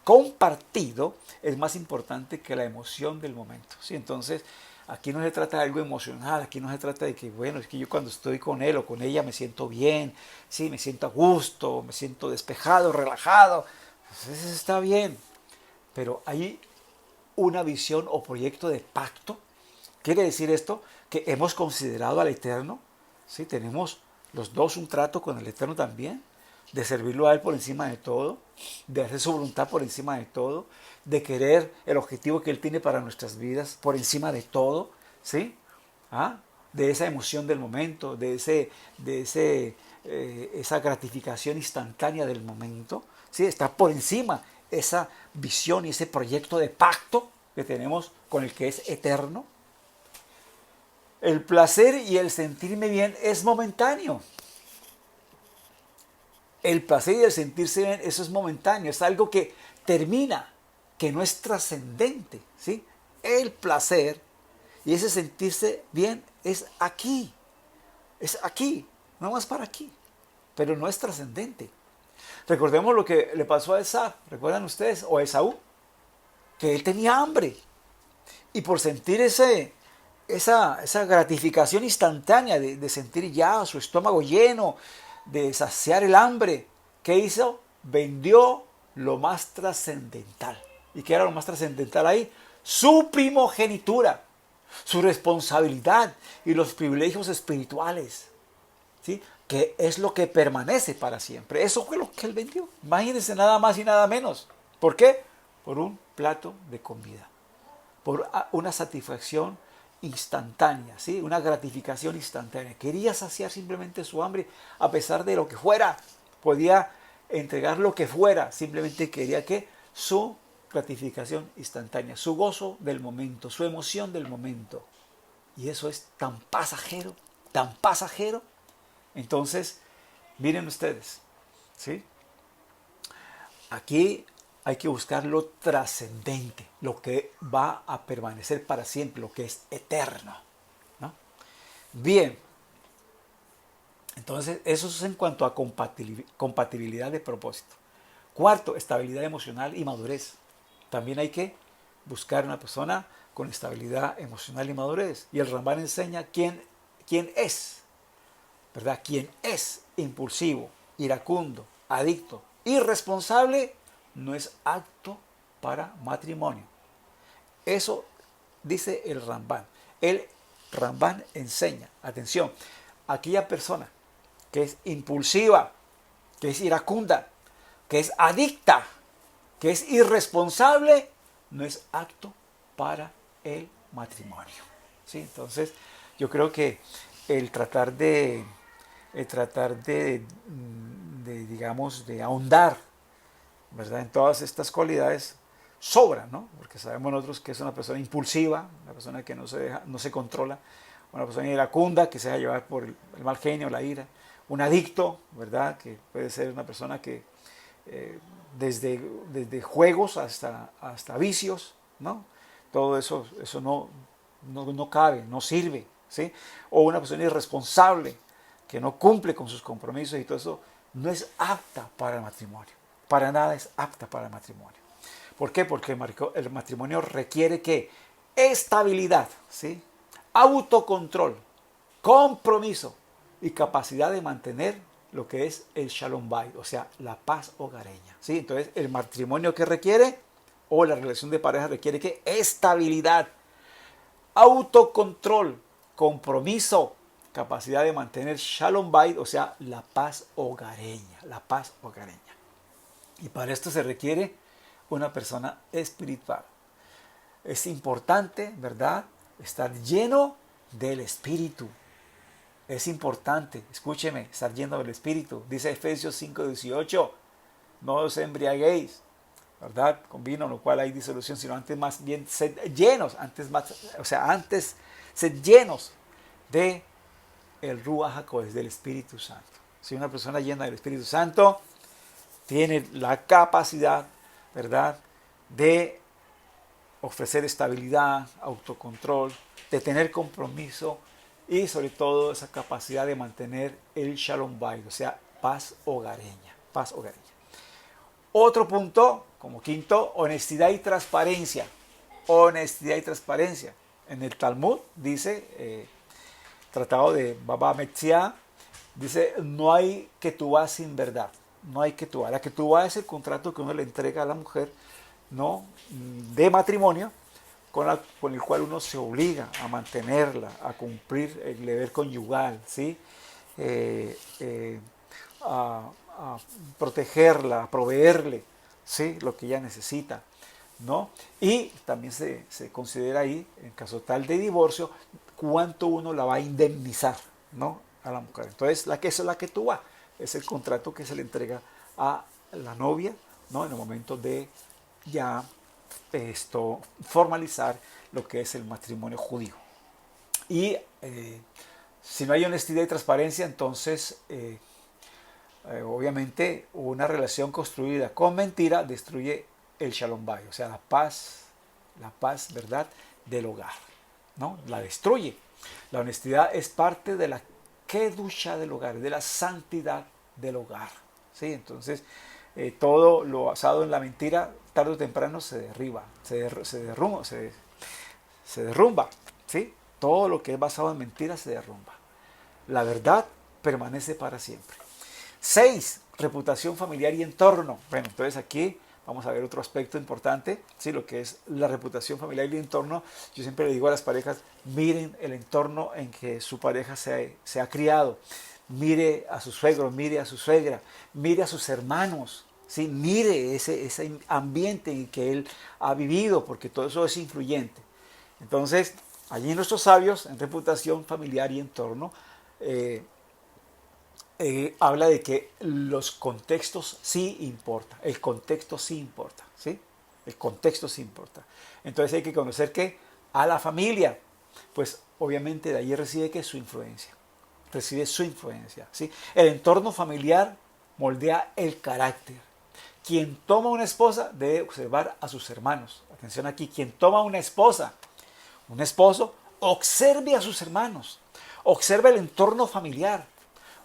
compartido es más importante que la emoción del momento, ¿sí? Entonces, aquí no se trata de algo emocional, aquí no se trata de que, bueno, es que yo cuando estoy con él o con ella me siento bien, ¿sí? Me siento a gusto, me siento despejado, relajado. Pues eso está bien, pero hay una visión o proyecto de pacto. ¿Quiere decir esto? Que hemos considerado al Eterno, ¿sí? Tenemos los dos un trato con el Eterno también, de servirlo a Él por encima de todo, de hacer su voluntad por encima de todo, de querer el objetivo que Él tiene para nuestras vidas por encima de todo, ¿sí? ¿Ah? De esa emoción del momento, esa gratificación instantánea del momento, ¿sí? Está por encima esa visión y ese proyecto de pacto que tenemos con el que es eterno. El placer y el sentirme bien es momentáneo. El placer y el sentirse bien, eso es momentáneo, es algo que termina, que no es trascendente, ¿sí? El placer y ese sentirse bien es aquí, no más para aquí, pero no es trascendente. Recordemos lo que le pasó a Esaú, ¿recuerdan ustedes? O a Esaú, que él tenía hambre y por sentir esa gratificación instantánea de sentir ya su estómago lleno, de saciar el hambre, ¿qué hizo? Vendió lo más trascendental. ¿Y qué era lo más trascendental ahí? Su primogenitura, su responsabilidad y los privilegios espirituales, ¿sí? Que es lo que permanece para siempre. Eso fue lo que él vendió. Imagínense, nada más y nada menos. ¿Por qué? Por un plato de comida, por una satisfacción instantánea, ¿sí? Una gratificación instantánea. Quería saciar simplemente su hambre a pesar de lo que fuera. Podía entregar lo que fuera. Simplemente quería que su gratificación instantánea, su gozo del momento, su emoción del momento. Y eso es tan pasajero, tan pasajero. Entonces, miren ustedes, ¿sí? Aquí hay que buscar lo trascendente, lo que va a permanecer para siempre, lo que es eterno, ¿no? Bien, entonces eso es en cuanto a compatibilidad de propósito. Cuarto, estabilidad emocional y madurez. También hay que buscar una persona con estabilidad emocional y madurez. Y el Rambán enseña quién es, ¿verdad? Quién es impulsivo, iracundo, adicto, irresponsable, no es apto para matrimonio. Eso dice el Rambán. El Rambán enseña, atención, aquella persona que es impulsiva, que es iracunda, que es adicta, que es irresponsable, no es apto para el matrimonio. ¿Sí? Entonces, yo creo que el tratar de digamos, de ahondar, ¿verdad?, en todas estas cualidades sobra, ¿no? Porque sabemos nosotros que es una persona impulsiva, una persona que no se controla, una persona iracunda que se deja llevar por el mal genio, la ira, un adicto, ¿verdad?, que puede ser una persona que desde juegos hasta vicios, ¿no? Todo eso no cabe, no sirve, ¿sí? O una persona irresponsable que no cumple con sus compromisos y todo eso, no es apta para el matrimonio. Para nada es apta para el matrimonio. ¿Por qué? Porque el matrimonio requiere ¿qué? Estabilidad, ¿sí? Autocontrol, compromiso y capacidad de mantener lo que es el Shalom Bayit, o sea, la paz hogareña, ¿sí? Entonces, el matrimonio que requiere, o la relación de pareja requiere ¿qué? Estabilidad, autocontrol, compromiso, capacidad de mantener Shalom Bayit, o sea, la paz hogareña, la paz hogareña. Y para esto se requiere una persona espiritual. Es importante, ¿verdad?, estar lleno del Espíritu. Es importante, escúcheme, estar lleno del Espíritu. Dice Efesios 5:18, no os embriaguéis, ¿verdad?, con vino, en lo cual hay disolución, sino antes más bien sed llenos, antes sed llenos de el Ruach HaKodesh, del Espíritu Santo. Si una persona llena del Espíritu Santo tiene la capacidad, ¿verdad?, de ofrecer estabilidad, autocontrol, de tener compromiso y sobre todo esa capacidad de mantener el Shalom Bayit, o sea, paz hogareña, paz hogareña. Otro punto, como quinto, honestidad y transparencia. Honestidad y transparencia. En el Talmud dice, tratado de Baba Metzia, dice, no hay ketubá sin verdad. No hay ketubá. La ketubá es el contrato que uno le entrega a la mujer, ¿no?, de matrimonio, con el cual uno se obliga a mantenerla, a cumplir el deber conyugal, ¿sí? A protegerla, a proveerle, ¿sí?, lo que ella necesita, ¿no? Y también se considera ahí, en caso tal de divorcio, cuánto uno la va a indemnizar, ¿no?, a la mujer. Entonces, eso es la ketubá, es el contrato que se le entrega a la novia, ¿no?, en el momento de ya formalizar lo que es el matrimonio judío. Y si no hay honestidad y transparencia, entonces obviamente una relación construida con mentira destruye el Shalom Bayit, o sea, la paz, ¿verdad?, del hogar, ¿no?, la destruye. La honestidad es parte de la kedusha del hogar, de la santidad del hogar, ¿sí? Entonces, todo lo basado en la mentira, tarde o temprano se derrumba, ¿sí? Todo lo que es basado en mentiras se derrumba. La verdad permanece para siempre. 6. Reputación familiar y entorno. Bueno, entonces aquí vamos a ver otro aspecto importante, ¿sí?, lo que es la reputación familiar y el entorno. Yo siempre le digo a las parejas, miren el entorno en que su pareja se ha criado. Mire a su suegro, mire a su suegra, mire a sus hermanos, ¿sí? Mire ese ambiente en que él ha vivido, porque todo eso es influyente. Entonces, allí nuestros sabios, en reputación familiar y entorno, habla de que los contextos sí importan, el contexto sí importa, ¿sí? El contexto sí importa. Entonces hay que conocer que a la familia, pues obviamente de allí recibe su influencia. ¿Sí? El entorno familiar moldea el carácter. Quien toma una esposa debe observar a sus hermanos. Atención aquí, quien toma una esposa, un esposo, observe a sus hermanos, observe el entorno familiar,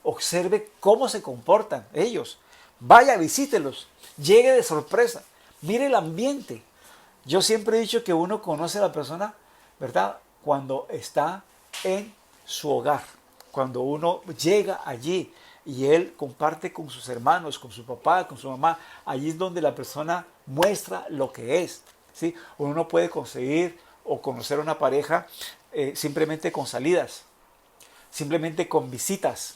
observe cómo se comportan ellos, vaya, visítelos, llegue de sorpresa, mire el ambiente. Yo siempre he dicho que uno conoce a la persona ¿verdad? Cuando está en su hogar, cuando uno llega allí y él comparte con sus hermanos, con su papá, con su mamá, allí es donde la persona muestra lo que es, ¿sí? Uno no puede conseguir o conocer a una pareja simplemente con salidas, simplemente con visitas.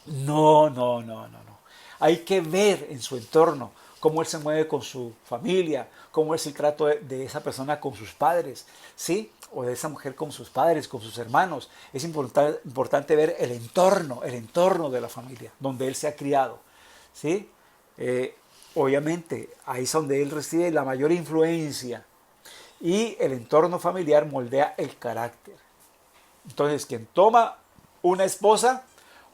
No, no, no, no, no. Hay que ver en su entorno cómo él se mueve con su familia, cómo es el trato de esa persona con sus padres, ¿sí? O de esa mujer con sus padres, con sus hermanos. Es importante ver el entorno de la familia, donde él se ha criado, ¿sí? Obviamente, ahí es donde él recibe la mayor influencia y el entorno familiar moldea el carácter. Entonces, quien toma una esposa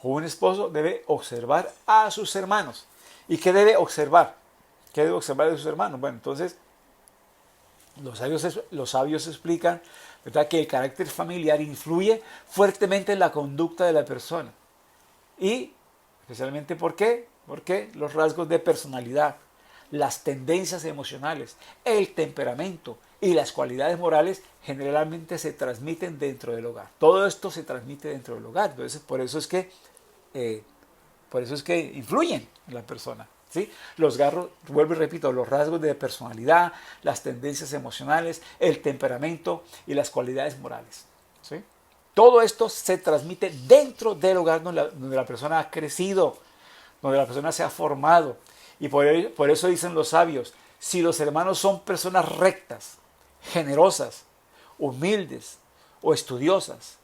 o un esposo debe observar a sus hermanos. ¿Y qué debe observar? ¿Qué debe observar de sus hermanos? Bueno, entonces los sabios explican, ¿verdad?, que el carácter familiar influye fuertemente en la conducta de la persona. Y especialmente ¿por qué? Porque los rasgos de personalidad, las tendencias emocionales, el temperamento y las cualidades morales generalmente se transmiten dentro del hogar. Todo esto se transmite dentro del hogar. Entonces, eh, por eso es que influyen en la persona, ¿sí? Vuelvo y repito, los rasgos de personalidad, las tendencias emocionales, el temperamento y las cualidades morales, ¿sí? Todo esto se transmite dentro del hogar donde la persona ha crecido, donde la persona se ha formado. Y por eso dicen los sabios, si los hermanos son personas rectas, generosas, humildes o estudiosas,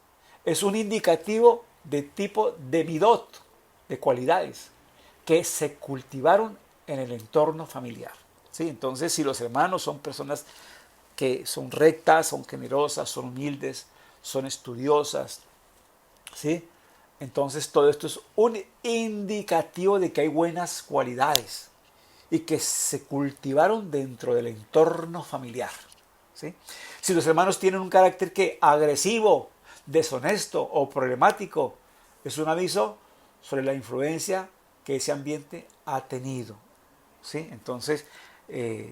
es un indicativo de tipo de midot, de cualidades, que se cultivaron en el entorno familiar, ¿sí? Entonces, si los hermanos son personas que son rectas, son generosas, son humildes, son estudiosas, ¿sí? Entonces todo esto es un indicativo de que hay buenas cualidades y que se cultivaron dentro del entorno familiar, ¿sí? Si los hermanos tienen un carácter que agresivo, deshonesto o problemático, es un aviso sobre la influencia que ese ambiente ha tenido, ¿sí? Entonces,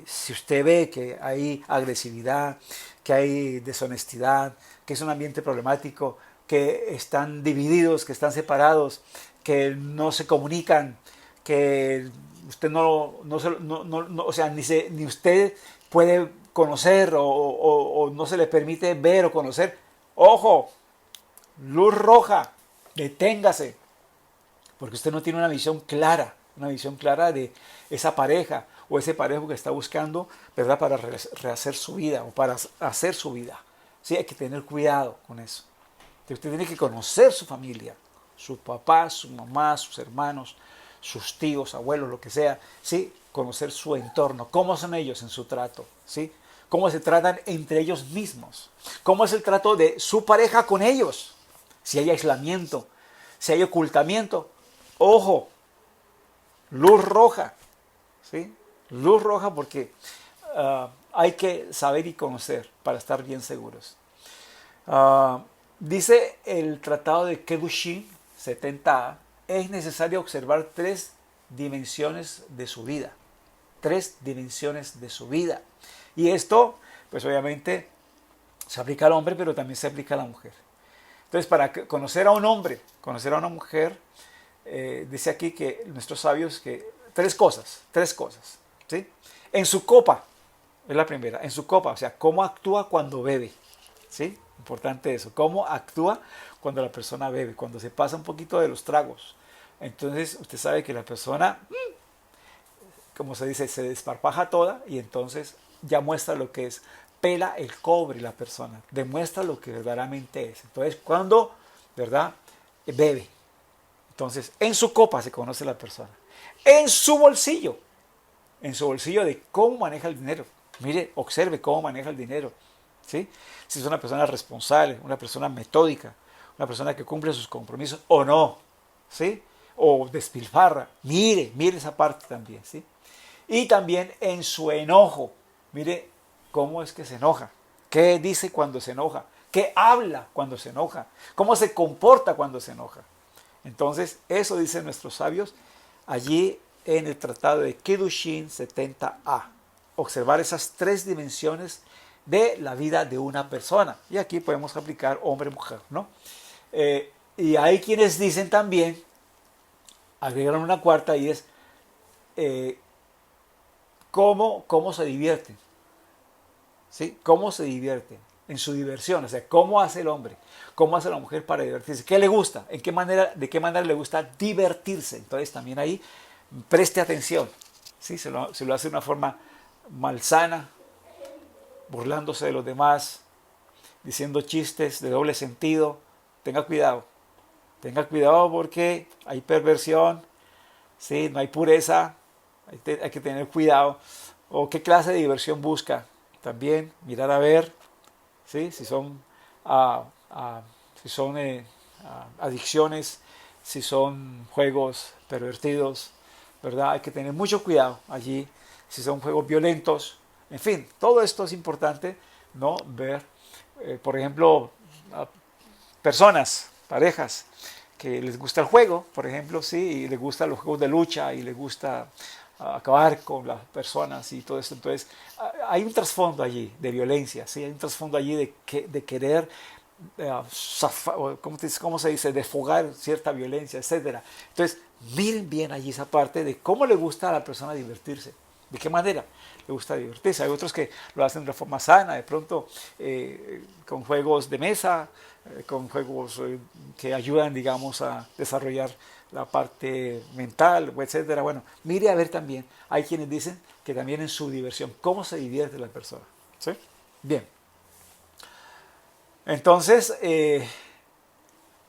si usted ve que hay agresividad, que hay deshonestidad, que es un ambiente problemático, que están divididos, que están separados, que no se comunican, que usted o sea, ni usted puede conocer o no se le permite ver o conocer, ojo, luz roja, deténgase, porque usted no tiene una visión clara de esa pareja o ese parejo que está buscando, ¿verdad?, para rehacer su vida o para hacer su vida. Sí, hay que tener cuidado con eso. Usted tiene que conocer su familia, su papá, su mamá, sus hermanos, sus tíos, abuelos, lo que sea, ¿sí? Conocer su entorno, cómo son ellos en su trato, ¿sí? Cómo se tratan entre ellos mismos, cómo es el trato de su pareja con ellos, si hay aislamiento, si hay ocultamiento, ojo, luz roja, ¿sí? Luz roja porque hay que saber y conocer para estar bien seguros. Dice el tratado de Kedushin 70a, es necesario observar tres dimensiones de su vida. Tres dimensiones de su vida. Y esto, pues obviamente, se aplica al hombre, pero también se aplica a la mujer. Entonces, para conocer a un hombre, conocer a una mujer, dice aquí que nuestros sabios que tres cosas, ¿sí? En su copa, es la primera, en su copa, o sea, cómo actúa cuando bebe, ¿sí? Importante eso, cómo actúa cuando la persona bebe, cuando se pasa un poquito de los tragos. Entonces, usted sabe que la persona, como se dice, se desparpaja toda y entonces ya muestra lo que es, pela el cobre la persona, demuestra lo que verdaderamente es. Entonces, cuando, ¿verdad?, bebe. Entonces, en su copa se conoce la persona. En su bolsillo de cómo maneja el dinero. Mire, observe cómo maneja el dinero, ¿sí? Si es una persona responsable, una persona metódica, una persona que cumple sus compromisos o no, ¿sí? O despilfarra. Mire esa parte también, ¿sí? Y también en su enojo. Mire cómo es que se enoja. ¿Qué dice cuando se enoja? ¿Qué habla cuando se enoja? ¿Cómo se comporta cuando se enoja? Entonces, eso dicen nuestros sabios allí en el tratado de Kedushin 70a. Observar esas tres dimensiones de la vida de una persona. Y aquí podemos aplicar hombre-mujer, ¿no? Y hay quienes dicen también, agregaron una cuarta y es cómo se divierten, ¿sí? Cómo se divierten en su diversión, o sea, cómo hace el hombre, cómo hace la mujer para divertirse, qué le gusta, de qué manera le gusta divertirse. Entonces también ahí preste atención, ¿sí? Se lo hace de una forma malsana, burlándose de los demás, diciendo chistes de doble sentido. Tenga cuidado porque hay perversión, ¿sí? No hay pureza, hay que tener cuidado. O qué clase de diversión busca, también mirar a ver, ¿sí? Si son, adicciones, si son juegos pervertidos, ¿verdad? Hay que tener mucho cuidado allí, si son juegos violentos, en fin, todo esto es importante, ¿no? Ver, por ejemplo, personas, parejas, que les gusta el juego, por ejemplo, sí, y les gustan los juegos de lucha y les gusta acabar con las personas y todo esto. Entonces, hay un trasfondo allí de violencia, ¿sí? Hay un trasfondo allí de querer, ¿cómo se dice?, desfogar cierta violencia, etcétera. Entonces, miren bien allí esa parte de cómo le gusta a la persona divertirse. ¿De qué manera le gusta divertirse? Hay otros que lo hacen de forma sana, de pronto con juegos de mesa, con juegos que ayudan, digamos, a desarrollar la parte mental, etcétera. Bueno, mire a ver también. Hay quienes dicen que también en su diversión, cómo se divierte la persona. ¿Sí? Bien. Entonces,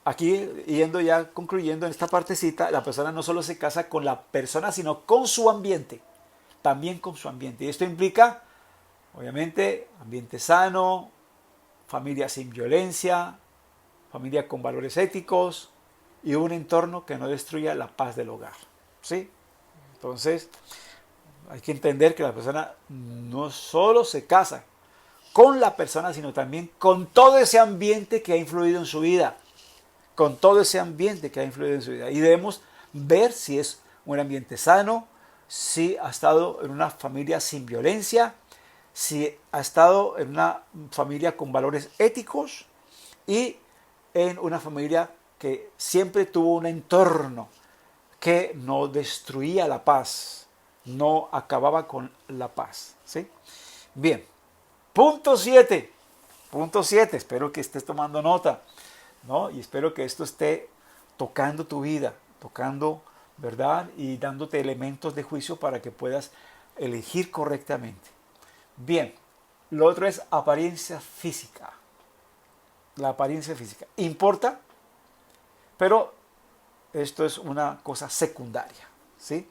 aquí yendo ya concluyendo en esta partecita, la persona no solo se casa con la persona, sino con su ambiente. También con su ambiente. Y esto implica, obviamente, ambiente sano, familia sin violencia, familia con valores éticos y un entorno que no destruya la paz del hogar. ¿Sí? Entonces, hay que entender que la persona no solo se casa con la persona, sino también con todo ese ambiente que ha influido en su vida. Con todo ese ambiente que ha influido en su vida. Y debemos ver si es un ambiente sano, si ha estado en una familia sin violencia, si ha estado en una familia con valores éticos y en una familia que siempre tuvo un entorno que no destruía la paz, no acababa con la paz. ¿Sí? Bien, punto 7. Punto 7, espero que estés tomando nota, ¿no? Y espero que esto esté tocando tu vida, tocando, ¿verdad? Y dándote elementos de juicio para que puedas elegir correctamente. Bien, lo otro es apariencia física. La apariencia física importa, pero esto es una cosa secundaria, ¿sí?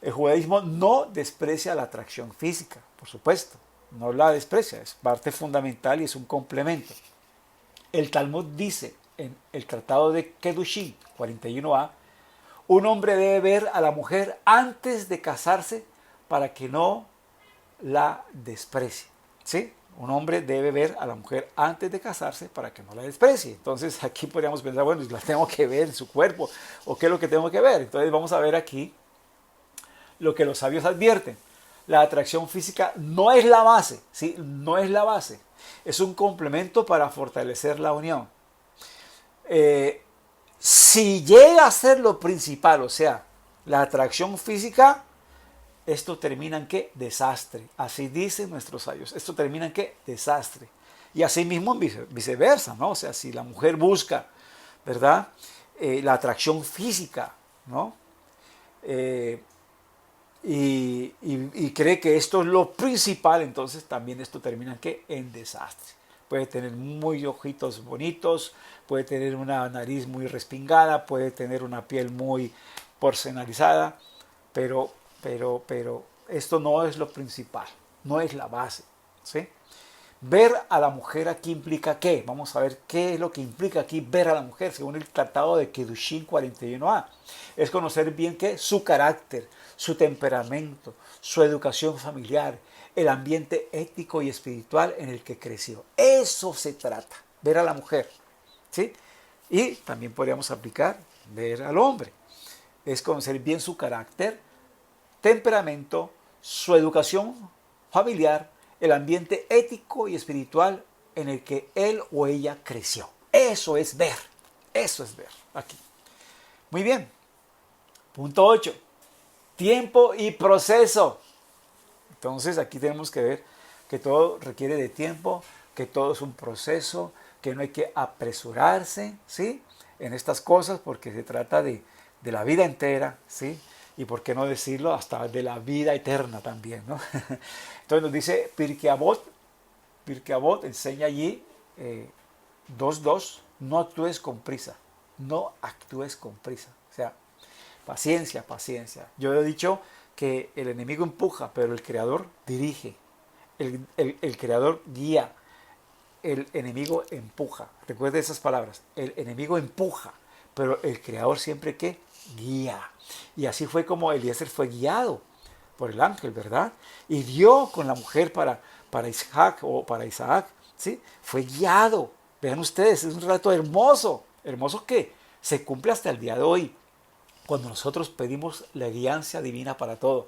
El judaísmo no desprecia la atracción física, por supuesto, no la desprecia, es parte fundamental y es un complemento. El Talmud dice en el Tratado de Kedushin 41a, un hombre debe ver a la mujer antes de casarse para que no la desprecie. ¿Sí? Un hombre debe ver a la mujer antes de casarse para que no la desprecie. Entonces aquí podríamos pensar, bueno, la tengo que ver en su cuerpo, o qué es lo que tengo que ver. Entonces vamos a ver aquí lo que los sabios advierten. La atracción física no es la base, ¿sí? No es la base. Es un complemento para fortalecer la unión. Si llega a ser lo principal, o sea, la atracción física, esto termina en qué? Desastre. Así dicen nuestros sabios. Esto termina en qué? Desastre. Y así mismo viceversa, ¿no? O sea, si la mujer busca, ¿verdad? La atracción física, ¿no? Y cree que esto es lo principal, entonces también esto termina en qué? En desastre. Puede tener muy ojitos bonitos, puede tener una nariz muy respingada, puede tener una piel muy porcenalizada, pero esto no es lo principal, no es la base, ¿sí? Ver a la mujer aquí implica ¿qué? Vamos a ver qué es lo que implica aquí ver a la mujer, según el Tratado de Kedushin 41a. Es conocer bien ¿qué? Su carácter, su temperamento, su educación familiar, el ambiente ético y espiritual en el que creció. Eso se trata, ver a la mujer, ¿sí? Y también podríamos aplicar ver al hombre. Es conocer bien su carácter, temperamento, su educación familiar, el ambiente ético y espiritual en el que él o ella creció. Eso es ver aquí. Muy bien. Punto 8. Tiempo y proceso. Entonces aquí tenemos que ver que todo requiere de tiempo, que todo es un proceso, que no hay que apresurarse, ¿sí? En estas cosas porque se trata de la vida entera, ¿sí? Y por qué no decirlo, hasta de la vida eterna también, ¿no? Entonces nos dice Pirkei Avot enseña allí 2.2, no actúes con prisa, no actúes con prisa. O sea, paciencia, paciencia. Yo he dicho que el enemigo empuja, pero el creador dirige. El creador guía. El enemigo empuja. Recuerde esas palabras. El enemigo empuja, pero el creador siempre que guía. Y así fue como Eliezer fue guiado por el ángel, ¿verdad? Y dio con la mujer para Isaac o para Isaac, ¿sí? Fue guiado. Vean ustedes, es un relato hermoso. Hermoso que se cumple hasta el día de hoy. Cuando nosotros pedimos la guianza divina para todo,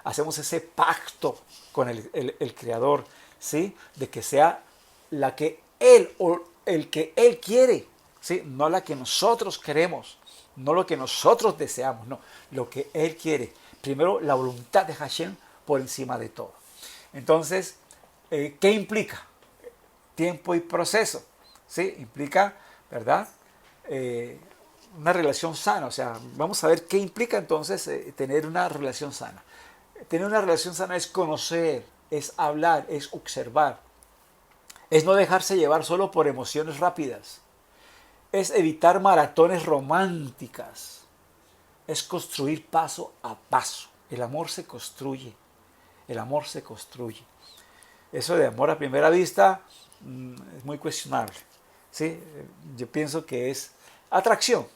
hacemos ese pacto con el Creador, ¿sí? De que sea la que Él o el que Él quiere, ¿sí? No la que nosotros queremos, no lo que nosotros deseamos, no, lo que Él quiere. Primero, la voluntad de Hashem por encima de todo. Entonces, ¿qué implica? Tiempo y proceso, ¿sí? Implica, ¿verdad? Una relación sana, o sea, vamos a ver qué implica entonces tener una relación sana. Tener una relación sana es conocer, es hablar, es observar, es no dejarse llevar solo por emociones rápidas, es evitar maratones románticas, es construir paso a paso. El amor se construye, el amor se construye. Eso de amor a primera vista es muy cuestionable, ¿sí? Yo pienso que es atracción,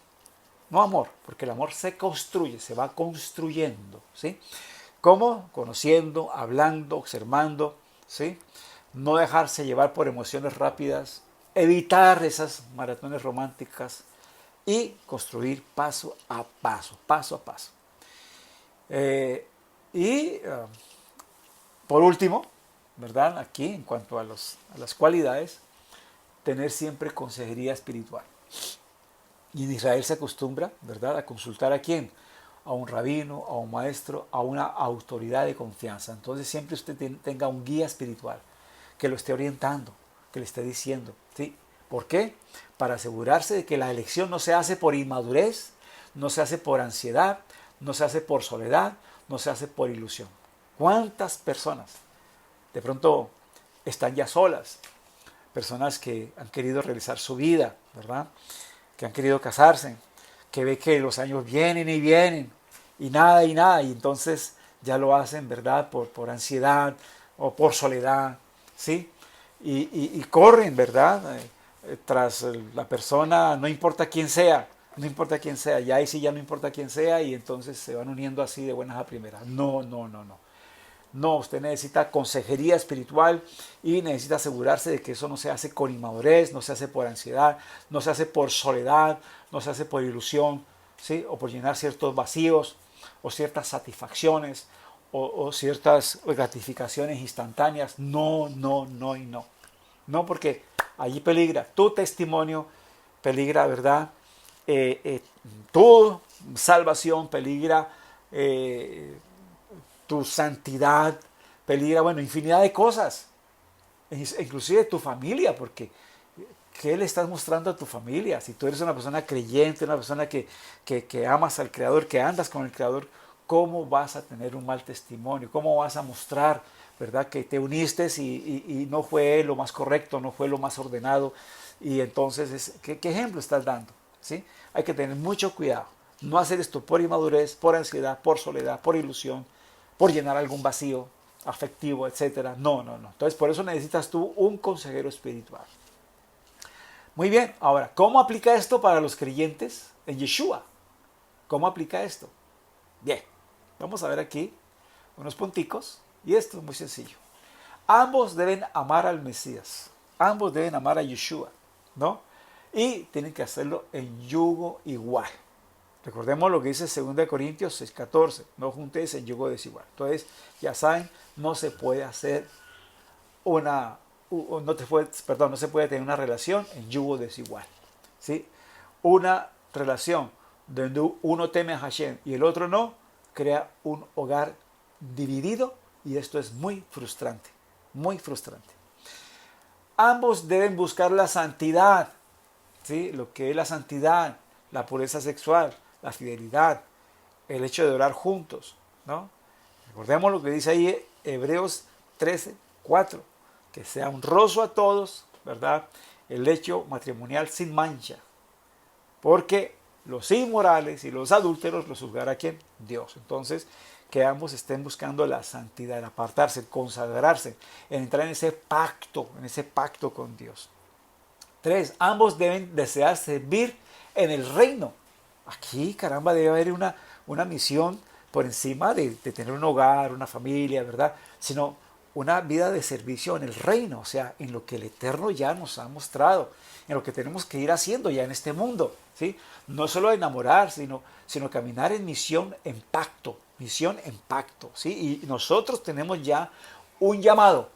no amor, porque el amor se construye, se va construyendo, ¿sí? ¿Cómo? Conociendo, hablando, observando, ¿sí? No dejarse llevar por emociones rápidas, evitar esas maratones románticas y construir paso a paso, paso a paso. Por último, ¿verdad? Aquí, en cuanto a las cualidades, tener siempre consejería espiritual. Y en Israel se acostumbra, ¿verdad?, a consultar a quién, a un rabino, a un maestro, a una autoridad de confianza. Entonces siempre usted tenga un guía espiritual que lo esté orientando, que le esté diciendo, ¿sí? ¿Por qué? Para asegurarse de que la elección no se hace por inmadurez, no se hace por ansiedad, no se hace por soledad, no se hace por ilusión. ¿Cuántas personas de pronto están ya solas? Personas que han querido realizar su vida, ¿verdad?, que han querido casarse, que ve que los años vienen y nada, y entonces ya lo hacen, ¿verdad?, por ansiedad o por soledad, ¿sí? Y corren, ¿verdad?, tras la persona, no importa quién sea, no importa quién sea, ya ahí sí ya no importa quién sea, y entonces se van uniendo así de buenas a primeras. No, no, no, no. No, usted necesita consejería espiritual y necesita asegurarse de que eso no se hace con inmadurez, no se hace por ansiedad, no se hace por soledad, no se hace por ilusión, ¿sí?, o por llenar ciertos vacíos o ciertas satisfacciones o ciertas gratificaciones instantáneas. No, no, no y no. No, porque allí peligra tu testimonio, peligra, ¿verdad?, tu salvación, peligra tu santidad, peligra, bueno, infinidad de cosas, inclusive tu familia, porque ¿qué le estás mostrando a tu familia? Si tú eres una persona creyente, una persona que amas al Creador, que andas con el Creador, ¿cómo vas a tener un mal testimonio? ¿Cómo vas a mostrar, verdad, que te uniste y no fue lo más correcto, no fue lo más ordenado? Y entonces, ¿qué ejemplo estás dando? ¿Sí? Hay que tener mucho cuidado. No hacer esto por inmadurez, por ansiedad, por soledad, por ilusión, por llenar algún vacío afectivo, etcétera. No, no, no. Entonces, por eso necesitas tú un consejero espiritual. Muy bien, ahora, ¿cómo aplica esto para los creyentes en Yeshua? ¿Cómo aplica esto? Bien, vamos a ver aquí unos punticos, y esto es muy sencillo. Ambos deben amar al Mesías, ambos deben amar a Yeshua, ¿no? Y tienen que hacerlo en yugo igual. Recordemos lo que dice 2 Corintios 6:14, no juntéis en yugo desigual. Entonces, ya saben, no se puede hacer no se puede tener una relación en yugo desigual. ¿Sí? Una relación donde uno teme a Hashem y el otro no, crea un hogar dividido y esto es muy frustrante, muy frustrante. Ambos deben buscar la santidad, ¿sí? Lo que es la santidad, la pureza sexual, la fidelidad, el hecho de orar juntos, ¿no? Recordemos lo que dice ahí Hebreos 13:4, que sea honroso a todos, ¿verdad? El hecho matrimonial sin mancha, porque los inmorales y los adúlteros los juzgará ¿quién? Dios. Entonces, que ambos estén buscando la santidad, el apartarse, el consagrarse, el entrar en ese pacto con Dios. 3. Ambos deben desear servir en el reino. Aquí, caramba, debe haber una misión por encima de tener un hogar, una familia, ¿verdad? Sino una vida de servicio en el reino, o sea, en lo que el Eterno ya nos ha mostrado, en lo que tenemos que ir haciendo ya en este mundo, ¿sí? No solo enamorar, sino caminar en misión, en pacto, ¿sí? Y nosotros tenemos ya un llamado,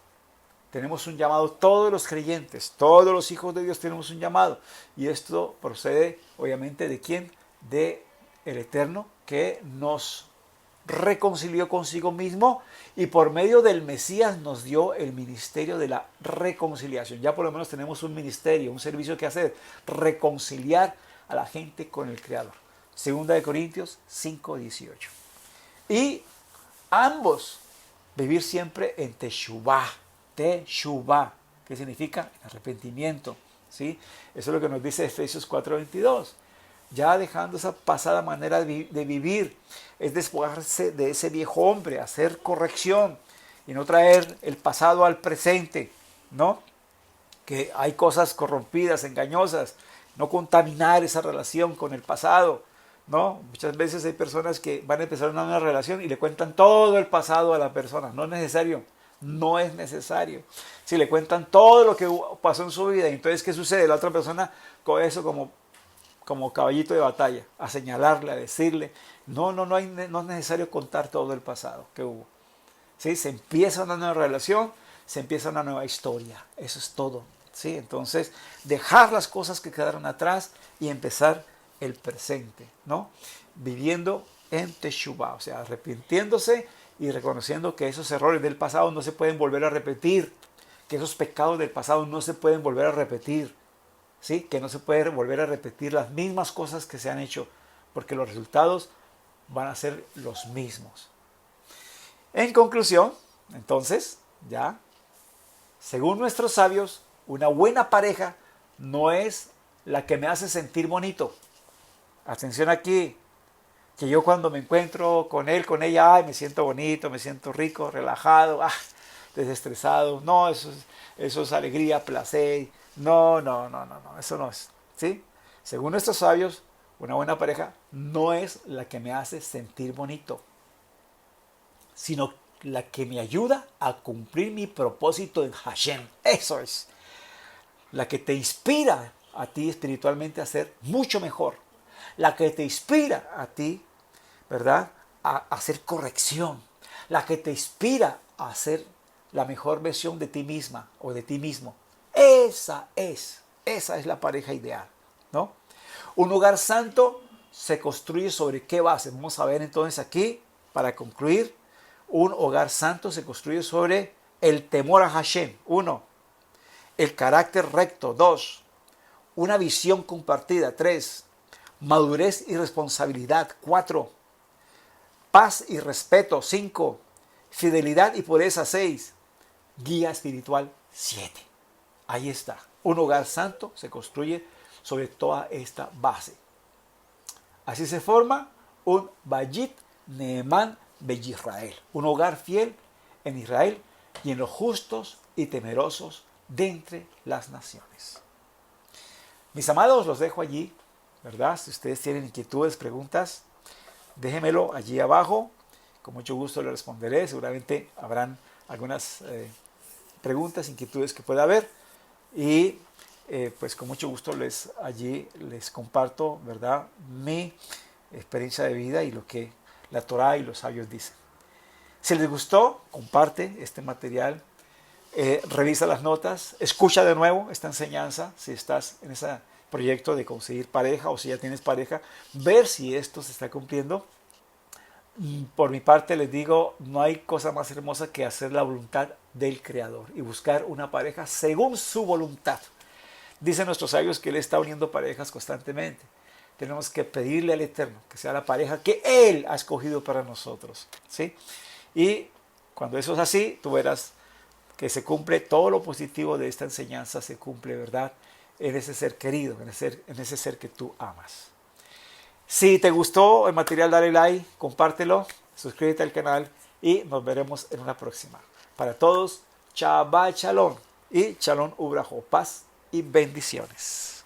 todos los creyentes, todos los hijos de Dios tenemos un llamado, y esto procede, obviamente, ¿de quién? De el Eterno, que nos reconcilió consigo mismo y por medio del Mesías nos dio el ministerio de la reconciliación. Ya por lo menos tenemos un ministerio, un servicio que hacer, reconciliar a la gente con el Creador. Segunda de Corintios 5:18. Y ambos vivir siempre en Teshuvah, que significa arrepentimiento, ¿sí? Eso es lo que nos dice Efesios 4:22. Ya dejando esa pasada manera de vivir, es despojarse de ese viejo hombre, hacer corrección y no traer el pasado al presente, ¿no? Que hay cosas corrompidas, engañosas, no contaminar esa relación con el pasado, ¿no? Muchas veces hay personas que van a empezar una nueva relación y le cuentan todo el pasado a la persona, no es necesario. No es necesario. Si le cuentan todo lo que pasó en su vida, entonces ¿qué sucede? La otra persona con eso como caballito de batalla, a señalarle, a decirle, no es necesario contar todo el pasado que hubo. ¿Sí? Se empieza una nueva relación, se empieza una nueva historia, eso es todo. ¿Sí? Entonces, dejar las cosas que quedaron atrás y empezar el presente, ¿no? Viviendo en Teshuvah, o sea, arrepintiéndose y reconociendo que esos errores del pasado no se pueden volver a repetir, que esos pecados del pasado no se pueden volver a repetir. ¿Sí? Que no se puede volver a repetir las mismas cosas que se han hecho, porque los resultados van a ser los mismos. En conclusión, entonces, ya, según nuestros sabios, una buena pareja no es la que me hace sentir bonito. Atención aquí, que yo cuando me encuentro con él, con ella, ay, me siento bonito, me siento rico, relajado, desestresado. No, eso es alegría, placer. No, eso no es, ¿sí? Según nuestros sabios, una buena pareja no es la que me hace sentir bonito, sino la que me ayuda a cumplir mi propósito en Hashem. Eso es. La que te inspira a ti espiritualmente a ser mucho mejor. La que te inspira a ti, ¿verdad? A hacer corrección. La que te inspira a ser la mejor versión de ti misma o de ti mismo. Esa es la pareja ideal, ¿no? Un hogar santo se construye sobre qué base. Vamos a ver entonces aquí, para concluir, un hogar santo se construye sobre el temor a Hashem, 1. El carácter recto, 2. Una visión compartida, 3. Madurez y responsabilidad, 4. Paz y respeto, 5. Fidelidad y pureza, 6. Guía espiritual, 7. Ahí está. Un hogar santo se construye sobre toda esta base. Así se forma un Bayit Neeman Beyisrael, un hogar fiel en Israel y en los justos y temerosos de entre las naciones. Mis amados, los dejo allí, ¿verdad? Si ustedes tienen inquietudes, preguntas, déjenmelo allí abajo. Con mucho gusto les responderé. Seguramente habrán algunas preguntas, inquietudes que pueda haber. Y pues con mucho gusto allí les comparto, ¿verdad?, mi experiencia de vida y lo que la Torá y los sabios dicen. Si les gustó, comparte este material Revisa las notas, escucha de nuevo esta enseñanza si estás en ese proyecto de conseguir pareja o si ya tienes pareja, ver si esto se está cumpliendo. Por mi parte les digo, no hay cosa más hermosa que hacer la voluntad del Creador y buscar una pareja según su voluntad. Dicen nuestros sabios que Él está uniendo parejas constantemente. Tenemos que pedirle al Eterno que sea la pareja que Él ha escogido para nosotros, ¿sí? Y cuando eso es así, tú verás que se cumple todo lo positivo de esta enseñanza, se cumple, ¿verdad? En ese ser querido, en ese ser que tú amas. Si te gustó el material, dale like, compártelo, suscríbete al canal y nos veremos en una próxima. Para todos, Shabbat Shalom y Shalom Ubrajo, paz y bendiciones.